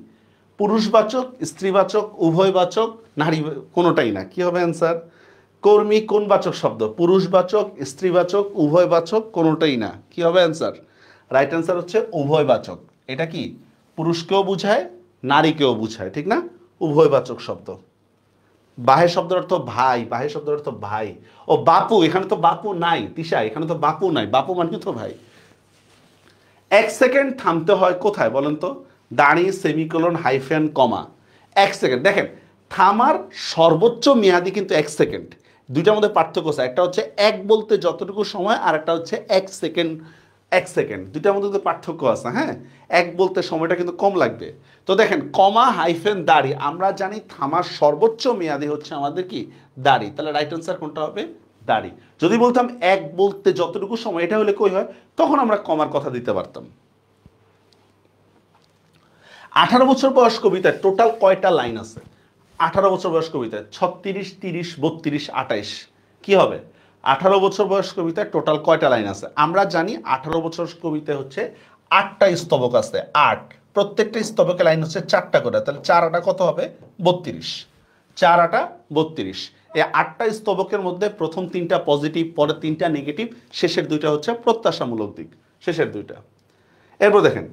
Speaker 1: পুরুষবাচক, স্ত্রীবাচক, উভয়বাচক, নারী, কোনোটাই না। কি হবে অ্যান্সার? কর্মী কোন বাচক শব্দ? পুরুষবাচক, স্ত্রীবাচক, উভয়বাচক, কোনোটাই না। কি হবে অ্যান্সার? রাইট অ্যান্সার হচ্ছে উভয়বাচক। এটা কি পুরুষকেও বুঝায়, নারীকেও বুঝায়, ঠিক না? উভয়বাচক শব্দ। বাহে শব্দের অর্থ ভাই, বাহে শব্দের অর্থ ভাই। ও বাপু, এখানে তো বাপু নাই তিশা, এখানে তো বাপু নাই, বাপু মানে তো ভাই। 1 সেকেন্ড থামতে হয় কোথায় বলেন তো? দাঁড়ি, সেমিকোলন, হাইফেন, কমা। 1 সেকেন্ড, দেখেন থামার সর্বোচ্চ মেয়াদি কিন্তু 1 সেকেন্ড। দুইটার মধ্যে পার্থক্য আছে, একটা হচ্ছে এক বলতে যতটুকু সময়, আর একটা হচ্ছে 1 সেকেন্ড। 1 সেকেন্ড দুইটার মধ্যে কিন্তু পার্থক্য আছে, হ্যাঁ। এক বলতে সময়টা কিন্তু কম লাগবে। তো দেখেন কমা, হাইফেন, দাড়ি, আমরা জানি থামার সর্বোচ্চ মেয়াদি হচ্ছে আমাদের কি? দাড়ি। তাহলে রাইট আনসার কোনটা হবে? দাড়ি। যদি বলতাম এক বলতে যতটুকু সময়, এটা হলে কই হয়, তখন আমরা কমার কথা দিতে পারতাম। 18 বছর বয়স কবিতায় টোটাল কয়টা লাইন আছে? 18 বছর বয়স কবিতায় 36, 30, 32, 28, কি হবে? 18 বছর বয়স কবিতায় টোটাল কয়টা লাইন আছে? আমরা জানি 18 বছর কবিতায় হচ্ছে 8টা স্তবক আছে, 8। প্রত্যেকটা স্তবকের লাইন হচ্ছে 4টা করে, তাহলে 4 কত হবে? 32। 4 32। এই 8টা স্তবকের মধ্যে প্রথম 3টা পজিটিভ, পরের 3টা নেগেটিভ, শেষের 2টা হচ্ছে প্রত্যাশামূলক দিক, শেষের 2টা। এরপর দেখেন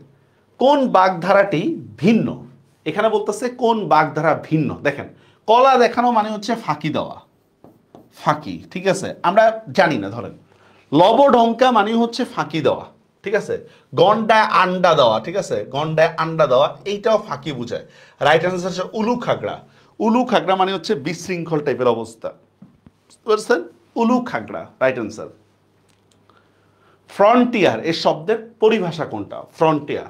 Speaker 1: কোন বাগধারাটি ভিন্ন। এখানে বলতেছে কোন বাগধারা ভিন্ন। দেখেন কলা দেখানো মানে হচ্ছে ফাঁকি দেওয়া, ফাঁকি, ঠিক আছে? আমরা জানি না, ধরেন লবঢঙ্কা মানে হচ্ছে ফাঁকি দেওয়া, ঠিক আছে? গন্ডায় আন্ডা দেওয়া, ঠিক আছে? গন্ডায় আন্ডা দেওয়া, এইটাও ফাঁকি বোঝায়। রাইট অ্যান্সার হচ্ছে উলু খাগড়া। উলু খাগড়া মানে হচ্ছে বিশৃঙ্খল টাইপের অবস্থা, বুঝতে পারছেন? উলু খাগড়া রাইট অ্যান্সার। ফ্রন্টিয়ার এই শব্দের পরিভাষা কোনটা? ফ্রন্টিয়ার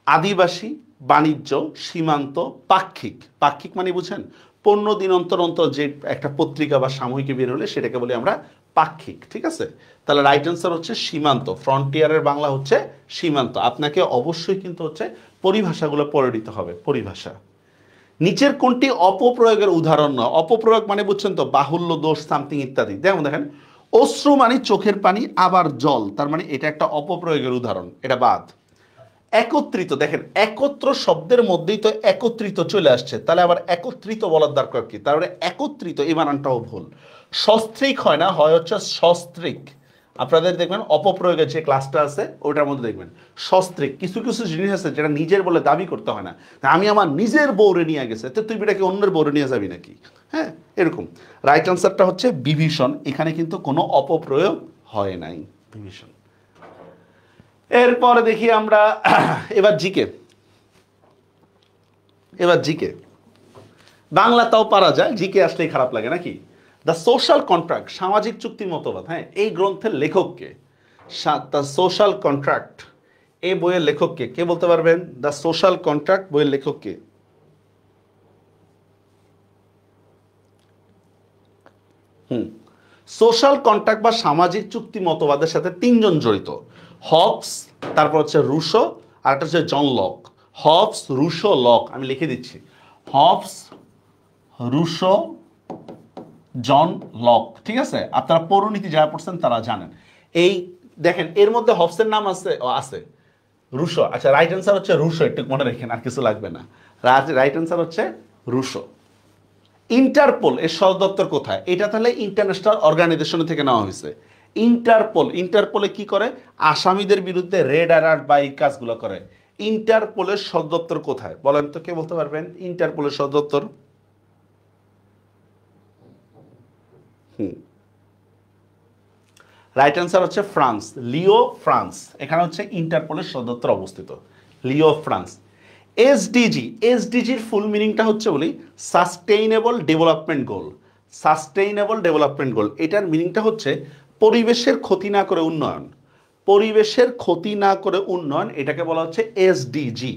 Speaker 1: আদিবাসী, বাণিজ্য, সীমান্ত, পাক্ষিক। পাক্ষিক মানে বুঝেন 15 দিন অন্তর অন্তর যে একটা পত্রিকা বা সাময়িকী বের হলে সেটাকে বলি আমরা পাক্ষিক, ঠিক আছে? তাহলে রাইট অ্যান্সার হচ্ছে সীমান্ত। ফ্রন্টিয়ারের বাংলা হচ্ছে সীমান্ত। আপনাকে অবশ্যই কিন্তু হচ্ছে পরিভাষাগুলো পড়ে নিতে হবে, পরিভাষা। নিচের কোনটি অপপ্রয়োগের উদাহরণ নয়? অপপ্রয়োগ মানে বুঝছেন তো, বাহুল্য, দোষ, সামথিং ইত্যাদি। যেমন দেখেন অশ্রু মানে চোখের পানি, আবার জল, তার মানে এটা একটা অপপ্রয়োগের উদাহরণ, এটা বাদ। একত্রিত, দেখেন একত্র শব্দের মধ্যেই তো একত্রিত চলে আসছে, তাহলে আবার একত্রিত বলার দরকার কি? তাহলে একত্রিত এই বানানটাও ভুল। সস্ত্রিক হয় না, হয় হচ্ছে সস্ত্রিক। আপনাদের দেখবেন অপপ্রয়োগের যে ক্লাসটা আছে ওটার মধ্যে দেখবেন সস্ত্রিক। কিছু কিছু জিনিস আছে যেটা নিজের বলে দাবি করতে হয় না। আমি আমার নিজের বউরে নিয়ে গেছে, তো তুই বেটাকে অন্যের বউরে নিয়ে যাবি নাকি? হ্যাঁ, এরকম। রাইট আনসারটা হচ্ছে বিভীষণ। এখানে কিন্তু কোনো অপপ্রয়োগ হয় নাই, বিভীষণ। এরপরে দেখি আমরা এবার জিকে। এবার জিকে বাংলা তাও পারা যায়, জিকে আসলেই খারাপ লাগে নাকি? দ্য সোশ্যাল কন্ট্রাক্ট, সামাজিক চুক্তি মতবাদ, হ্যাঁ, এই গ্রন্থের লেখককে? দ্য সোশ্যাল কন্ট্রাক্ট এই বইয়ের লেখককে কে বলতে পারবেন? দ্য সোশ্যাল কন্ট্রাক্ট বইয়ের লেখককে? সোশ্যাল কন্ট্রাক্ট বা সামাজিক চুক্তি মতবাদের সাথে 3জন জড়িত। হবস, তারপর হচ্ছে রুশো, আর একটা হচ্ছে John Locke. Hobbes, Rousseau, Locke. আমি লিখে দিচ্ছি, হবস, রুশো, জন লক, ঠিক আছে? আপনারা পৌরনীতি যারা পড়ছেন তারা জানেন। এই দেখেন এর মধ্যে হবসের নাম আছে, আছে রুশো। আচ্ছা, রাইট অ্যান্সার হচ্ছে রুশো, একটু মনে রাখেন, আর কিছু লাগবে না। রাইট অ্যান্সার হচ্ছে রুশো। ইন্টারপোল এর সদর দপ্তর কোথায়? এটা তাহলে ইন্টারন্যাশনাল অর্গানাইজেশন থেকে নেওয়া হয়েছে। ইন্টারপোল, ইন্টারপোলে কি করে? আসামিদের বিরুদ্ধে রেড অ্যালার্ট বা এই কাজগুলো করে। ইন্টারপোলের সদর দপ্তর কোথায় বলেন তো, কে বলতে পারবেন ইন্টারপোলের সদর দপ্তর? রাইট অ্যান্সার হচ্ছে ফ্রান্স, লিও, ফ্রান্স। এখানে হচ্ছে ইন্টারপোলের সদর দপ্তর অবস্থিত, লিও, ফ্রান্স। এসডিজি, এসডিজির ফুল মিনিংটা হচ্ছে বলি sustainable development goal. Sustainable development goal, এটার মিনিংটা হচ্ছে পরিবেশের ক্ষতি না করে উন্নয়ন। পরিবেশের ক্ষতি না করে উন্নয়ন, এটাকে বলা হচ্ছে এসডিজি।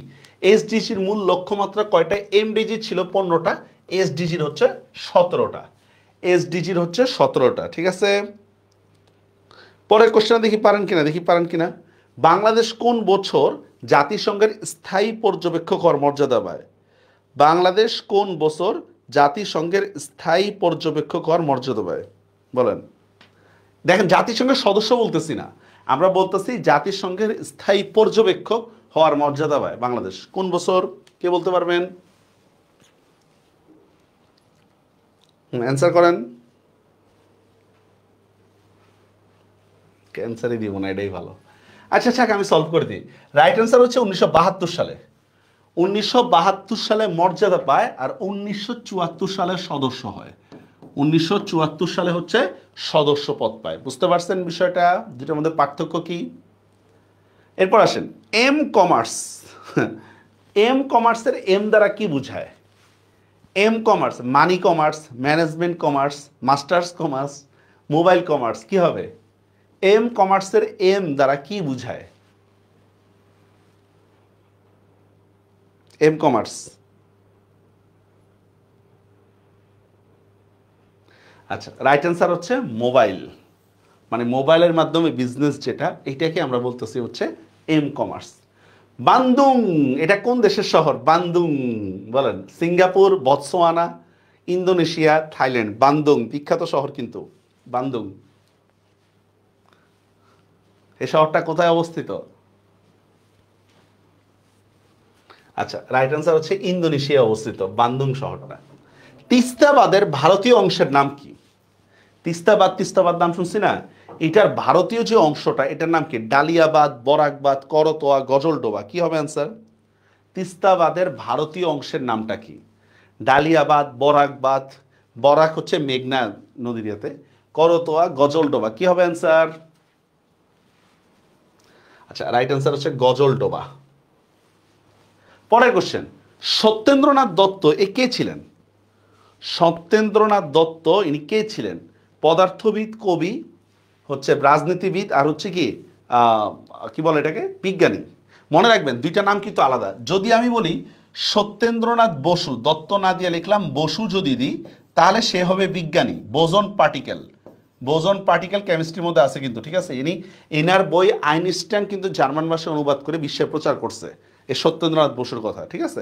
Speaker 1: এসডিজির মূল লক্ষ্যমাত্রা কয়টা? এমডিজি ছিল 15টা, এসডিজির হচ্ছে 17টা। এসডিজির হচ্ছে 17টা, ঠিক আছে? পরের কোশ্চেন দেখি পারেন কিনা, দেখি পারেন কিনা। বাংলাদেশ কোন বছর জাতিসংঘের স্থায়ী পর্যবেক্ষক হওয়ার মর্যাদা পায়? বাংলাদেশ কোন বছর জাতিসংঘের স্থায়ী পর্যবেক্ষক হওয়ার মর্যাদা পায় বলেন? দেখেন জাতিসংঘের সদস্য বলতেছি না, আমরা বলতেছি জাতিসংঘের স্থায়ী পর্যবেক্ষক হওয়ার মর্যাদা পায় বাংলাদেশ কোন বছর? কে বলতে পারবেন? অ্যান্সার করেন। ক্যান্সারই দিব না, এটাই ভালো। আচ্ছা আচ্ছা, আমি সলভ করে দিই। রাইট অ্যান্সার হচ্ছে 1972 সালে। 1972 সালে মর্যাদা পায়, আর 1974 সালে সদস্য হয়। 1974 সালে হচ্ছে সদস্য পদ পায়। বুঝতে পারছেন বিষয়টা, দুটার মধ্যে পার্থক্য কি? এরপর আসেন এম কমার্স। এম কমার্সের এম দ্বারা কি বোঝায়? M commerce, money commerce, management commerce, masters commerce, mobile commerce, কি হবে? এম কমার্সের এম দ্বারা কি বোঝায়? এম কমার্স, আচ্ছা রাইট অ্যান্সার হচ্ছে মোবাইল। মানে মোবাইলের মাধ্যমে বিজনেস যেটা, এটাকে আমরা বলতেছি হচ্ছে এম কমার্স। বান্দুং, এটা কোন দেশের শহর? বান্দুং বলেন। Singapore, Botswana, Indonesia, Thailand. Bandung বিখ্যাত শহর কিন্তু, বান্দুং। এই শহরটা কোথায় অবস্থিত? আচ্ছা, রাইট অ্যান্সার হচ্ছে ইন্দোনেশিয়ায় অবস্থিত বান্দুং শহরটা। তিস্তাবাদের ভারতীয় অংশের নাম কি? তিস্তাবাদ নাম শুনছি না? এটার ভারতীয় যে অংশটা এটার নাম কি? ডালিয়াবাদ, বরাকবাদ, করতোয়া, গজলডোবা, কি হবে অ্যান্সার? তিস্তাবাদের ভারতীয় অংশের নামটা কি? ডালিয়াবাদ, বরাকবাদ, বরাক হচ্ছে মেঘনা নদীর ইয়েতে, করতোয়া, গজলডোবা, কি হবে অ্যান্সার? আচ্ছা, রাইট অ্যান্সার হচ্ছে গজলডোবা। পরের কোশ্চেন, সত্যেন্দ্রনাথ দত্ত এ কে ছিলেন? সত্যেন্দ্রনাথ দত্ত ইনি কে ছিলেন? পদার্থবিদ, কবি, হচ্ছে রাজনীতিবিদ, আর হচ্ছে কি কি বলে এটাকে, বিজ্ঞানী। মনে রাখবেন দুইটা নাম কিন্তু আলাদা। যদি আমি বলি সত্যেন্দ্রনাথ বসু, দত্ত না দিয়ে লিখলাম বসু যদি দিই, তাহলে সে হবে বিজ্ঞানী। বোজন পার্টিকেল, বোজন পার্টিকেল কেমিস্ট্রির মধ্যে আছে কিন্তু, ঠিক আছে? এনার বই আইনস্টাইন কিন্তু জার্মান ভাষায় অনুবাদ করে বিশ্বে প্রচার করছে এই সত্যেন্দ্রনাথ বসুর কথা, ঠিক আছে?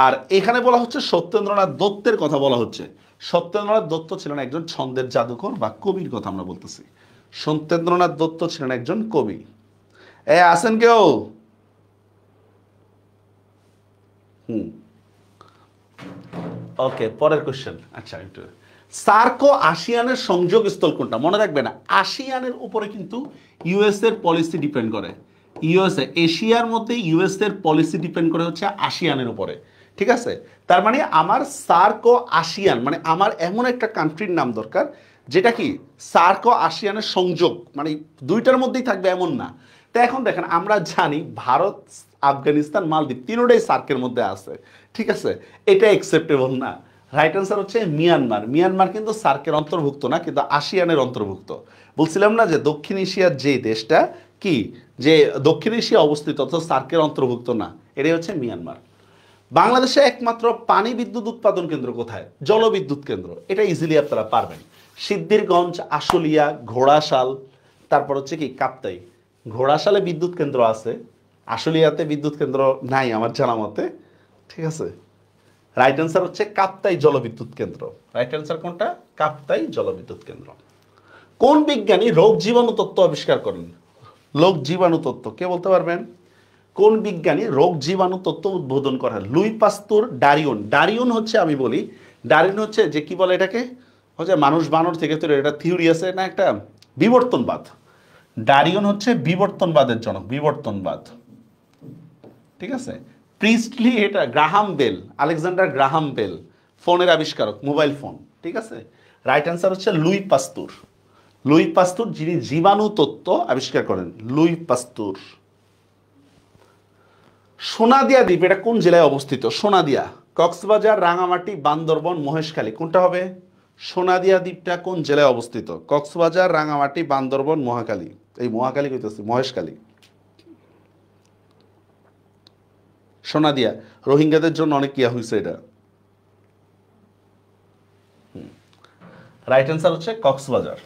Speaker 1: আর এখানে বলা হচ্ছে সত্যেন্দ্রনাথ দত্তের কথা বলা হচ্ছে। সত্যেন্দ্রনাথ দত্ত ছিলেন একজন ছন্দের জাদুকর বা কবির কথা আমরা বলতেছি। সত্যেন্দ্রনাথ দত্ত ছিলেন একজন কবি। আসেন কেউ? ওকে, পরের কোশ্চেন। আচ্ছা, একটু সার্ক ও আসিয়ানের সংযোগ স্থল কোনটা? মনে রাখবেন আসিয়ানের উপরে কিন্তু ইউএস এর পলিসি ডিপেন্ড করে। ইউএসএ, এশিয়ার মধ্যে ইউএস এর পলিসি ডিপেন্ড করে হচ্ছে আসিয়ানের উপরে, ঠিক আছে? তার মানে আমার সার্ক ও আসিয়ান, মানে আমার এমন একটা কান্ট্রির নাম দরকার যেটা কি সার্ক ও আসিয়ানের সংযোগ, মানে দুইটার মধ্যেই থাকবে এমন না। তো এখন দেখেন আমরা জানি ভারত, আফগানিস্তান, মালদ্বীপ তিনোটাই সার্কের মধ্যে আছে, ঠিক আছে? এটা অ্যাকসেপ্টেবল না। রাইট অ্যান্সার হচ্ছে মিয়ানমার। মিয়ানমার কিন্তু সার্কের অন্তর্ভুক্ত না, কিন্তু আসিয়ানের অন্তর্ভুক্ত। বলছিলাম না যে দক্ষিণ এশিয়ার যে দেশটা কি, যে দক্ষিণ এশিয়া অবস্থিত অথচ সার্কের অন্তর্ভুক্ত না, এটাই হচ্ছে মিয়ানমার। বাংলাদেশে একমাত্র পানি বিদ্যুৎ উৎপাদন কেন্দ্র কোথায়? জলবিদ্যুৎ কেন্দ্র। এটা ইজিলি আপনারা পারবেন। সিদ্ধিরগঞ্জ, আশুলিয়া, ঘোড়াশাল, তারপর হচ্ছে কি কাপ্তাই। ঘোড়াশালে বিদ্যুৎ কেন্দ্র আছে, আশুলিয়াতে বিদ্যুৎ কেন্দ্র নাই আমার জানা মতে, ঠিক আছে? রাইট অ্যান্সার হচ্ছে কাপ্তাই জলবিদ্যুৎ কেন্দ্র। রাইট অ্যান্সার কোনটা? কাপ্তাই জলবিদ্যুৎ কেন্দ্র। কোন বিজ্ঞানী রোগ জীবাণু তত্ত্ব আবিষ্কার করেন? রোগ জীবাণু তত্ত্ব কে বলতে পারবেন? কোন বিজ্ঞানী রোগ জীবাণু তত্ত্ব উদ্বোধন করেন? লুই পাস্তুর, ডারিয়ন। ডারিয়ন হচ্ছে, আমি বলি ডারিয়ন হচ্ছে যে কি বলে এটাকে, হচ্ছে মানুষ বানর থেকে তৈরি, এটা থিওরি আছে না একটা, বিবর্তনবাদ। ডারিয়ন হচ্ছে বিবর্তনবাদের জনক, বিবর্তনবাদ, ঠিক আছে? প্রিস্টলি, এটা Graham Bell, Alexander Graham Bell, ফোনের আবিষ্কারক, মোবাইল ফোন, ঠিক আছে? রাইট অ্যান্সার হচ্ছে লুই পাস্তুর। লুই পাস্তুর যিনি জীবাণু তত্ত্ব আবিষ্কার করেন, লুই পাস্তুর। সোনাদিয়া দ্বীপ এটা কোন জেলায় অবস্থিত? সোনাদিয়া, কক্সবাজার, রাঙামাটি, বান্দরবন, মহেশখালী, কোনটা হবে? সোনাদিয়া দ্বীপটা কোন জেলায় অবস্থিত? কক্সবাজার, রাঙামাটি, বান্দরবন, মহাখালী, এই মহাখালী কইতেছি, মহেশখালী। সোনাদিয়া রোহিঙ্গাদের জন্য অনেক ইয়া হয়েছে এটা। রাইট অ্যান্সার হচ্ছে কক্সবাজার।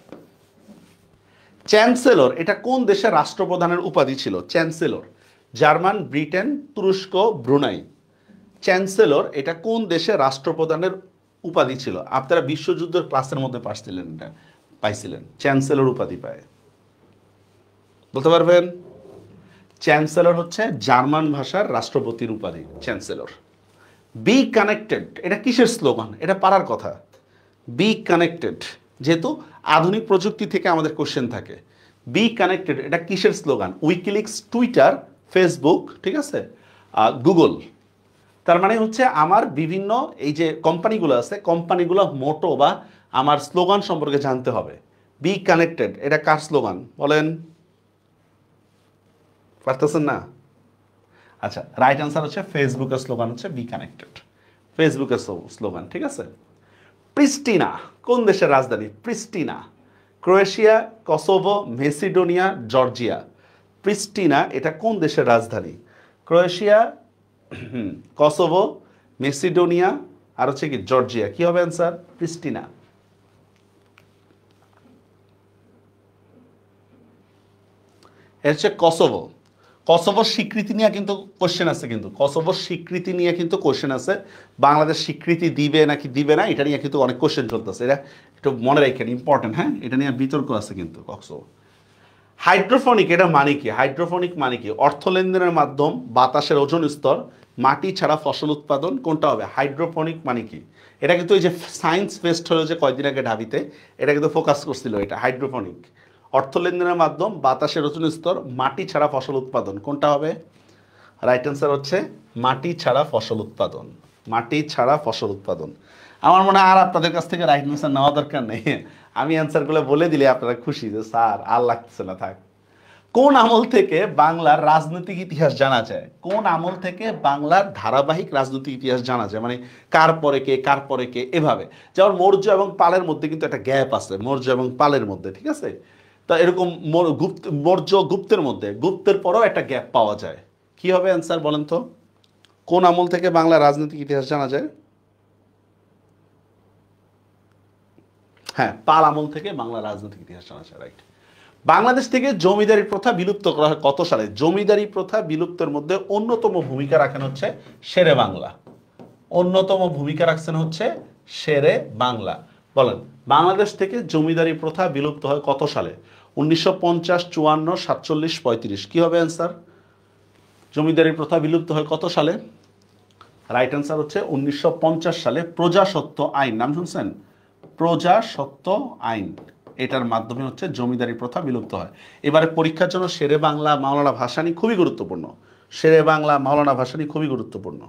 Speaker 1: চ্যান্সেলর এটা কোন দেশের রাষ্ট্রপ্রধানের উপাধি ছিল? চ্যান্সেলর, জার্মান, ব্রিটেন, তুরস্ক, ব্রুনাই। চ্যান্সেলর এটা কোন দেশের রাষ্ট্রপ্রধানের উপাধি ছিল? আপনারা বিশ্বযুদ্ধের ক্লাসের মধ্যে পাইছিলেন, এটা পাইছিলেন, চ্যান্সেলর উপাধি পায়, বলতে পারবেন? চ্যান্সেলর হচ্ছে জার্মান ভাষার রাষ্ট্রপতির উপাধি, চ্যান্সেলর। বি কানেক্টেড এটা কিসের স্লোগান? এটা পারার কথা। বি কানেক্টেড, যেহেতু আধুনিক প্রযুক্তি থেকে আমাদের কোশ্চেন থাকে। বি কানেক্টেড এটা কিসের স্লোগান? উইকিলিক্স, টুইটার, ফেসবুক, ঠিক আছে, গুগল। তার মানে হচ্ছে আমার বিভিন্ন এই যে কোম্পানিগুলো আছে, কোম্পানিগুলো মোটো বা আমার স্লোগান সম্পর্কে জানতে হবে। বি কানেক্টেড এটা কার স্লোগান বলেন? পারতেছেন না? আচ্ছা, রাইট অ্যান্সার হচ্ছে ফেসবুকের স্লোগান হচ্ছে বি কানেক্টেড, ফেসবুকের স্লোগান, ঠিক আছে? প্রিস্টিনা কোন দেশের রাজধানী? প্রিস্টিনা, ক্রোয়েশিয়া, কসোভো, মেসিডোনিয়া, জর্জিয়া। প্রিস্টিনা এটা কোন দেশের রাজধানী? ক্রোয়েশিয়া, কসোভো, মেসিডোনিয়া, আর হচ্ছে কি জর্জিয়া। কি হবে অ্যান্সার? প্রিস্টিনা। এর হচ্ছে কসোভো। কসোভোর স্বীকৃতি নিয়ে কিন্তু কোশ্চেন আছে, কিন্তু কসোভোর স্বীকৃতি নিয়ে কিন্তু কোশ্চেন আছে। বাংলাদেশ স্বীকৃতি দিবে নাকি দিবে না এটা নিয়ে কিন্তু অনেক কোশ্চেন চলতেছে, এটা একটু মনে রাখেন, ইম্পর্টেন্ট। হ্যাঁ, এটা নিয়ে বিতর্ক আছে কিন্তু। কসোভো। হাইড্রোফোনিক এটা মানে কি? হাইড্রোফোনিক মানে কি? অর্থ লেনদেনের মাধ্যম, বাতাসের ওজন স্তর, মাটি ছাড়া ফসল উৎপাদন, কোনটা হবে? হাইড্রোফোনিক মানে কি? এটা কিন্তু এই যে সায়েন্স ফেস্ট হলো যে কয়দিন আগে ঢাবিতে, এটা কিন্তু ফোকাস করছিল, এটা হাইড্রোফোনিক। অর্থ লেনদেনের মাধ্যম, বাতাসের ওজন স্তর, মাটি ছাড়া ফসল উৎপাদন, কোনটা হবে? রাইট অ্যান্সার হচ্ছে মাটি ছাড়া ফসল উৎপাদন। মাটি ছাড়া ফসল উৎপাদন। আমার মনে হয় আর আপনাদের কাছ থেকে রাইট অ্যান্সার নেওয়া দরকার নেই, আমি অ্যান্সারগুলো বলে দিলে আপনারা খুশি যে স্যার আর লাগতেছে না, থাক। কোন আমল থেকে বাংলার রাজনৈতিক ইতিহাস জানা যায়? কোন আমল থেকে বাংলার ধারাবাহিক রাজনৈতিক ইতিহাস জানা যায়? মানে কার পরে কে, কার পরে কে, এভাবে। যেমন মৌর্য এবং পালের মধ্যে কিন্তু একটা গ্যাপ আছে, মৌর্য এবং পালের মধ্যে, ঠিক আছে? তা এরকম মৌর্য গুপ্তের মধ্যে, গুপ্তের পরেও একটা গ্যাপ পাওয়া যায়। কি হবে অ্যান্সার বলেন তো? কোন আমল থেকে বাংলার রাজনৈতিক ইতিহাস জানা যায়? হ্যাঁ, পাল আমল থেকে বাংলার রাজনৈতিক ইতিহাস জানা যায়, রাইট। বাংলাদেশ থেকে জমিদারি প্রথা বিলুপ্ত করা হয় কত সালে? জমিদারি প্রথা বিলুপ্তের মধ্যে অন্যতম ভূমিকা রাখেন হচ্ছে শেরে বাংলা। অন্যতম ভূমিকা রাখছেন হচ্ছে শেরে বাংলা। বলেন, বাংলাদেশ থেকে জমিদারি প্রথা বিলুপ্ত হয় কত সালে? 1950, 54, 47, 35। কি হবে অ্যান্সার? জমিদারি প্রথা বিলুপ্ত হয় কত সালে? রাইট অ্যান্সার হচ্ছে 1950 সালে। প্রজাস্বত্ব আইন, নাম শুনছেন? প্রজাস্বত্ব আইন, এটার মাধ্যমে হচ্ছে জমিদারি প্রথা বিলুপ্ত হয়। এবারে পরীক্ষার জন্য শেরে বাংলা, মাওলানা ভাসানী খুবই গুরুত্বপূর্ণ। শেরে বাংলা, মাওলানা ভাসানী খুবই গুরুত্বপূর্ণ।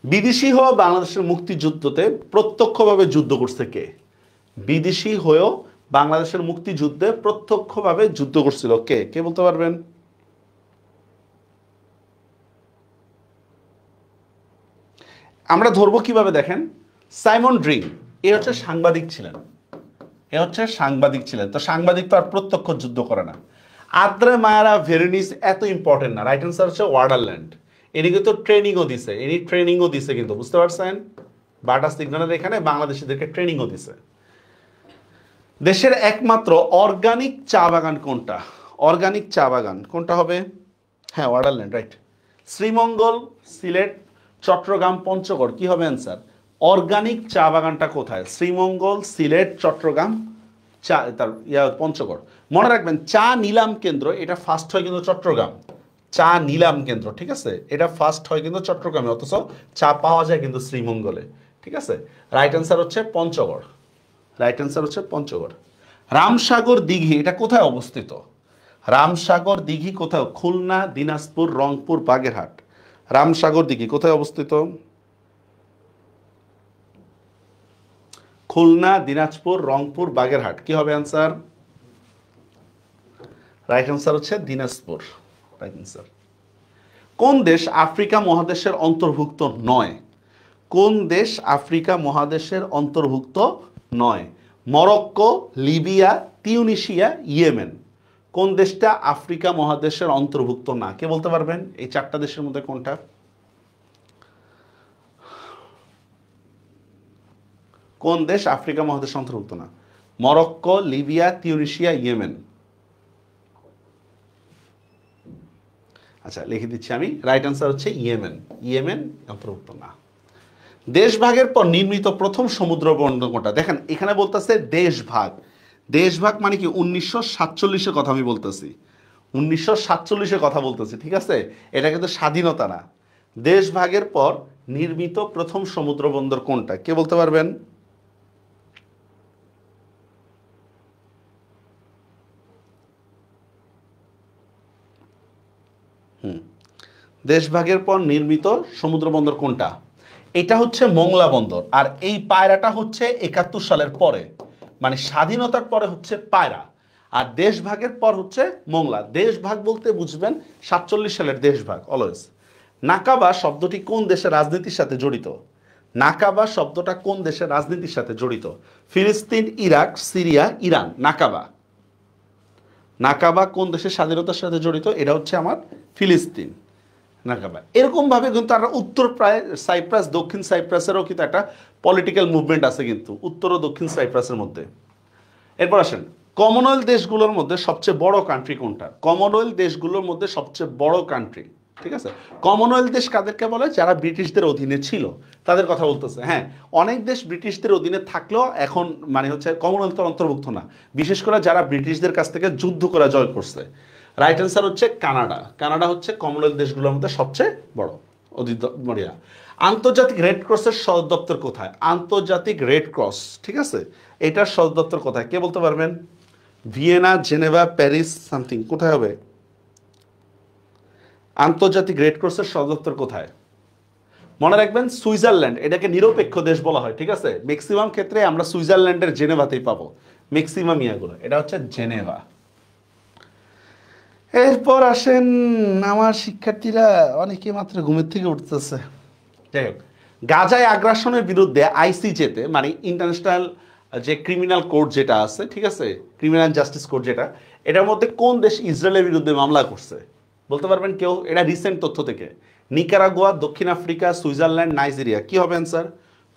Speaker 1: বিদেশি হওয়া বাংলাদেশের মুক্তিযুদ্ধতে প্রত্যক্ষভাবে যুদ্ধ করছে কে? বিদেশি হয়েও বাংলাদেশের মুক্তিযুদ্ধে প্রত্যক্ষভাবে যুদ্ধ করছিল কে? কে বলতে পারবেন? আমরা ধরবো কিভাবে দেখেন, সাইমন ড্রিং, এ হচ্ছে সাংবাদিক ছিলেন, এ হচ্ছে সাংবাদিক ছিলেন। তো সাংবাদিক তো আর প্রত্যক্ষ যুদ্ধ করে না। আদ্রে মায়ারা ভেরিনিস এত ইম্পর্টেন্ট না, রাইট অ্যান্সার হচ্ছে ওয়ার্ডারল্যান্ড। এদিকে তো ট্রেনিংও দিছে, এনি ট্রেনিংও দিছে, কিন্তু বুঝতে পারছেন, বাটা সিগন্যালের এখানে বাংলাদেশিদেরকে ট্রেনিংও দিছে। দেশের একমাত্র অর্গানিক চা বাগান কোনটা? অর্গানিক চা বাগান কোনটা হবে? হ্যাঁ, ওয়ার্ডারল্যান্ড, রাইট। শ্রীমঙ্গল, সিলেট, চট্টগ্রাম, পঞ্চগড়, কি হবে অ্যান্সার? অর্গানিক চা বাগানটা কোথায়? শ্রীমঙ্গল, সিলেট, চট্টগ্রাম, চা তার পঞ্চগড়। মনে রাখবেন, চা নিলাম কেন্দ্র এটা ফার্স্ট হয় কিন্তু চট্টগ্রাম। চা নিলাম কেন্দ্র, ঠিক আছে, এটা ফার্স্ট হয় কিন্তু চট্টগ্রামে, অথচ চা পাওয়া যায় কিন্তু শ্রীমঙ্গলে, ঠিক আছে। রাইট অ্যান্সার হচ্ছে পঞ্চগড়। রাইট অ্যান্সার হচ্ছে পঞ্চগড়। রামসাগর দিঘি এটা কোথায় অবস্থিত? রামসাগর দিঘি কোথায়? খুলনা, দিনাজপুর, রংপুর, বাগেরহাট। রামসাগর দিঘি কোথায় অবস্থিত? খুলনা, দিনাজপুর, রংপুর, বাগেরহাট। কি হবে অ্যান্সার? রাইট অ্যান্সার হচ্ছে দিনাজপুর। Right answer. কোন দেশ আফ্রিকা মহাদেশের অন্তর্ভুক্ত নয়? কোন দেশ আফ্রিকা মহাদেশের অন্তর্ভুক্ত নয়? Morocco, Libya, Tunisia, Yemen. কোন দেশটা আফ্রিকা মহাদেশের অন্তর্ভুক্ত না? কে বলতে পারবেন এই চারটা দেশের মধ্যে কোনটা? কোন দেশ আফ্রিকা মহাদেশের অন্তর্ভুক্ত না? Morocco, Libya, Tunisia, Yemen. আচ্ছা, লিখে দিচ্ছি আমি, রাইট অ্যান্সার হচ্ছে ইয়েমেন। ইয়েমেন অন্তর্ভুক্ত না। দেশভাগের পর নির্মিত প্রথম সমুদ্র বন্দর কোনটা? দেখেন এখানে বলতেছে দেশভাগ। দেশভাগ মানে কি? 1947-এর কথা আমি বলতেছি, 1947-এর কথা বলতেছি, ঠিক আছে। এটা কিন্তু স্বাধীনতা না। দেশভাগের পর নির্মিত প্রথম সমুদ্র বন্দর কোনটা? কে বলতে পারবেন? দেশভাগের পর নির্মিত সমুদ্র বন্দর কোনটা? এটা হচ্ছে মোংলা বন্দর। আর এই পায়রাটা হচ্ছে 71 সালের পরে, মানে স্বাধীনতার পরে হচ্ছে পায়রা, আর দেশভাগের পর হচ্ছে মোংলা। দেশভাগ বলতে বুঝবেন 47 সালের দেশভাগ অলওয়েজ। নাকাবা শব্দটি কোন দেশের রাজনীতির সাথে জড়িত? নাকাবা শব্দটা কোন দেশের রাজনীতির সাথে জড়িত? ফিলিস্তিন, ইরাক, সিরিয়া, ইরান। নাকাবা, নাকাবা কোন দেশের স্বাধীনতার সাথে জড়িত? এটা হচ্ছে আমার ফিলিস্তিন। নাকাবা এরকম ভাবে কিন্তু আমরা উত্তর প্রায় সাইপ্রাস, দক্ষিণ সাইপ্রাসেরও কিন্তু একটা পলিটিক্যাল মুভমেন্ট আছে কিন্তু উত্তর ও দক্ষিণ সাইপ্রাসের মধ্যে। এরপর আসেন, কমনওয়েলথ দেশগুলোর মধ্যে সবচেয়ে বড় কান্ট্রি কোনটা? কমনওয়েলথ দেশগুলোর মধ্যে সবচেয়ে বড় কান্ট্রি ঠিক আছে, কমনওয়েলথ দেশ কাদেরকে বলে? যারা ব্রিটিশদের অধীনে ছিল তাদের কথা বলতেছে। হ্যাঁ, অনেক দেশ ব্রিটিশদের অধীনে থাকলেও এখন মানে হচ্ছে কমনওয়েলথের অন্তর্ভুক্ত না, বিশেষ করে যারা ব্রিটিশদের কাছ থেকে যুদ্ধ করে জয় করছে। রাইট অ্যান্সার হচ্ছে কানাডা। কানাডা হচ্ছে কমনওয়েলথ দেশগুলোর মধ্যে সবচেয়ে বড় মরিয়া। আন্তর্জাতিক রেড ক্রসের সদর দপ্তর কোথায়? আন্তর্জাতিক রেড ক্রস, ঠিক আছে, এটার সদর দপ্তর কোথায় কে বলতে পারবেন? ভিয়েনা, জেনেভা, প্যারিস, সামথিং, কোথায় হবে? আন্তর্জাতিক রেড ক্রসের সদর দপ্তর কোথায়? মনে রাখবেন সুইজারল্যান্ড, এটাকে নিরপেক্ষ দেশ বলা হয়, ঠিক আছে। ম্যাক্সিমাম ক্ষেত্রে আমরা সুইজারল্যান্ডের জেনেভাতেই পাবো ম্যাক্সিমাম ইয়াগুলো, এটা হচ্ছে জেনেভা। এরপর আসেন, আমার শিক্ষার্থীরা অনেকে মাত্র ঘুমের থেকে উঠতেছে। যাই হোক, গাজায় আগ্রাসনের বিরুদ্ধে আইসিজেতে মানে ইন্টারন্যাশনাল যে ক্রিমিনাল কোর্ট যেটা আছে, ঠিক আছে, ক্রিমিনাল জাস্টিস কোর্ট যেটা, এটার মধ্যে কোন দেশ ইসরায়েলের বিরুদ্ধে মামলা করছে বলতে পারবেন কেউ? এটা রিসেন্ট তথ্য থেকে। নিকারাগুয়া, দক্ষিণ আফ্রিকা, সুইজারল্যান্ড, নাইজেরিয়া, কি হবে অ্যান্সার?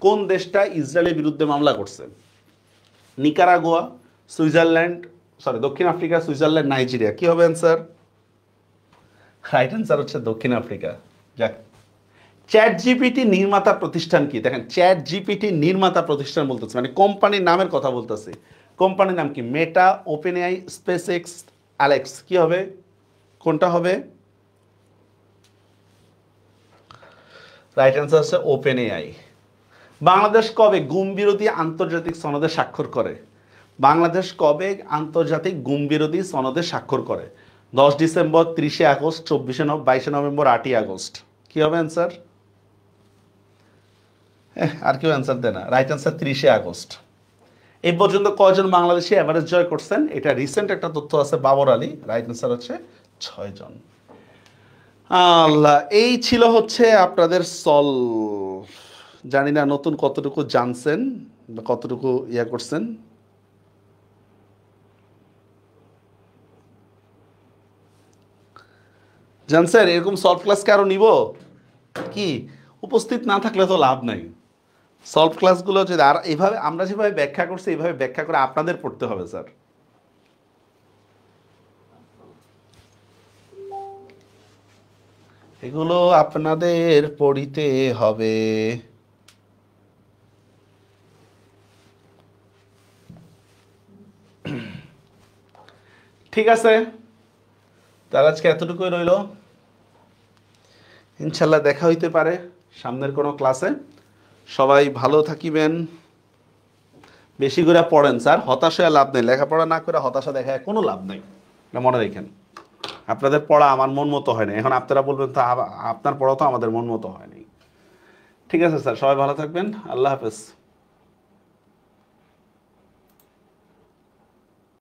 Speaker 1: কোন দেশটা ইসরায়েলের বিরুদ্ধে মামলা করছে? নিকারাগুয়া, সুইজারল্যান্ড, সরি দক্ষিণ আফ্রিকা, সুইজারল্যান্ড, নাইজেরিয়া, কি হবে অ্যান্সার? রাইট অ্যান্সার হচ্ছে দক্ষিণ আফ্রিকা। যাক, চ্যাট জিপিটি নির্মাতা প্রতিষ্ঠান কি? দেখেন, চ্যাট জিপিটি নির্মাতা প্রতিষ্ঠান বলতেছে মানে কোম্পানির নামের কথা বলতেছে। কোম্পানির নাম কি? Meta, Open AI, Space X, Alex, কি হবে? কোনটা হবে? রাইট অ্যান্সার হচ্ছে ওপেন এআই। বাংলাদেশ কবে গুম বিরোধী আন্তর্জাতিক সনদে স্বাক্ষর করে? বাংলাদেশ কবে আন্তর্জাতিক গুম বিরোধী সনদে স্বাক্ষর করে? 10 ডিসেম্বর, 30 আগস্ট, 22 নভেম্বর, 8 আগস্ট, কি হবে অ্যান্সার? আর কেউ অ্যান্সার দেয় না। Right answer 30 August. এই পর্যন্ত কয়জন বাংলাদেশি এভারেজ জয় করছেন? এটা রিসেন্ট একটা তথ্য আছে, বাবর আলী। রাইট অ্যান্সার হচ্ছে 6 জন। আল্লাহ, এই ছিল হচ্ছে আপনাদের সলভ। জানি না নতুন কতটুকু জানছেন বা কতটুকু ইয়া করছেন। জানছেন এরকম সলভ ক্লাসকে আরো নিব কি? উপস্থিত না থাকলে তো লাভ নাই। সলভ ক্লাসগুলো যদি আর এইভাবে আমরা যেভাবে ব্যাখ্যা করছি এইভাবে ব্যাখ্যা করে আপনাদের পড়তে হবে স্যার। এগুলো আপনাদের পড়িতে হবে। ঠিক আছে, তার আজকে এতটুকুই রইল। ইনশাল্লাহ দেখা হইতে পারে সামনের কোনো ক্লাসে। সবাই ভালো থাকিবেন, বেশি করে পড়েন স্যার, হতাশা লাভ নেই। লেখাপড়া না করে হতাশা দেখায় কোনো লাভ নেই, এটা মনে রাখেন। আপনাদের পড়া আমার মন মতো হয়নি, এখন আপনারা বলবেন তো আপনার পড়া তো আমাদের মন মতো হয়নি। ঠিক আছে স্যার, সবাই ভালো থাকবেন, আল্লাহ হাফেজ।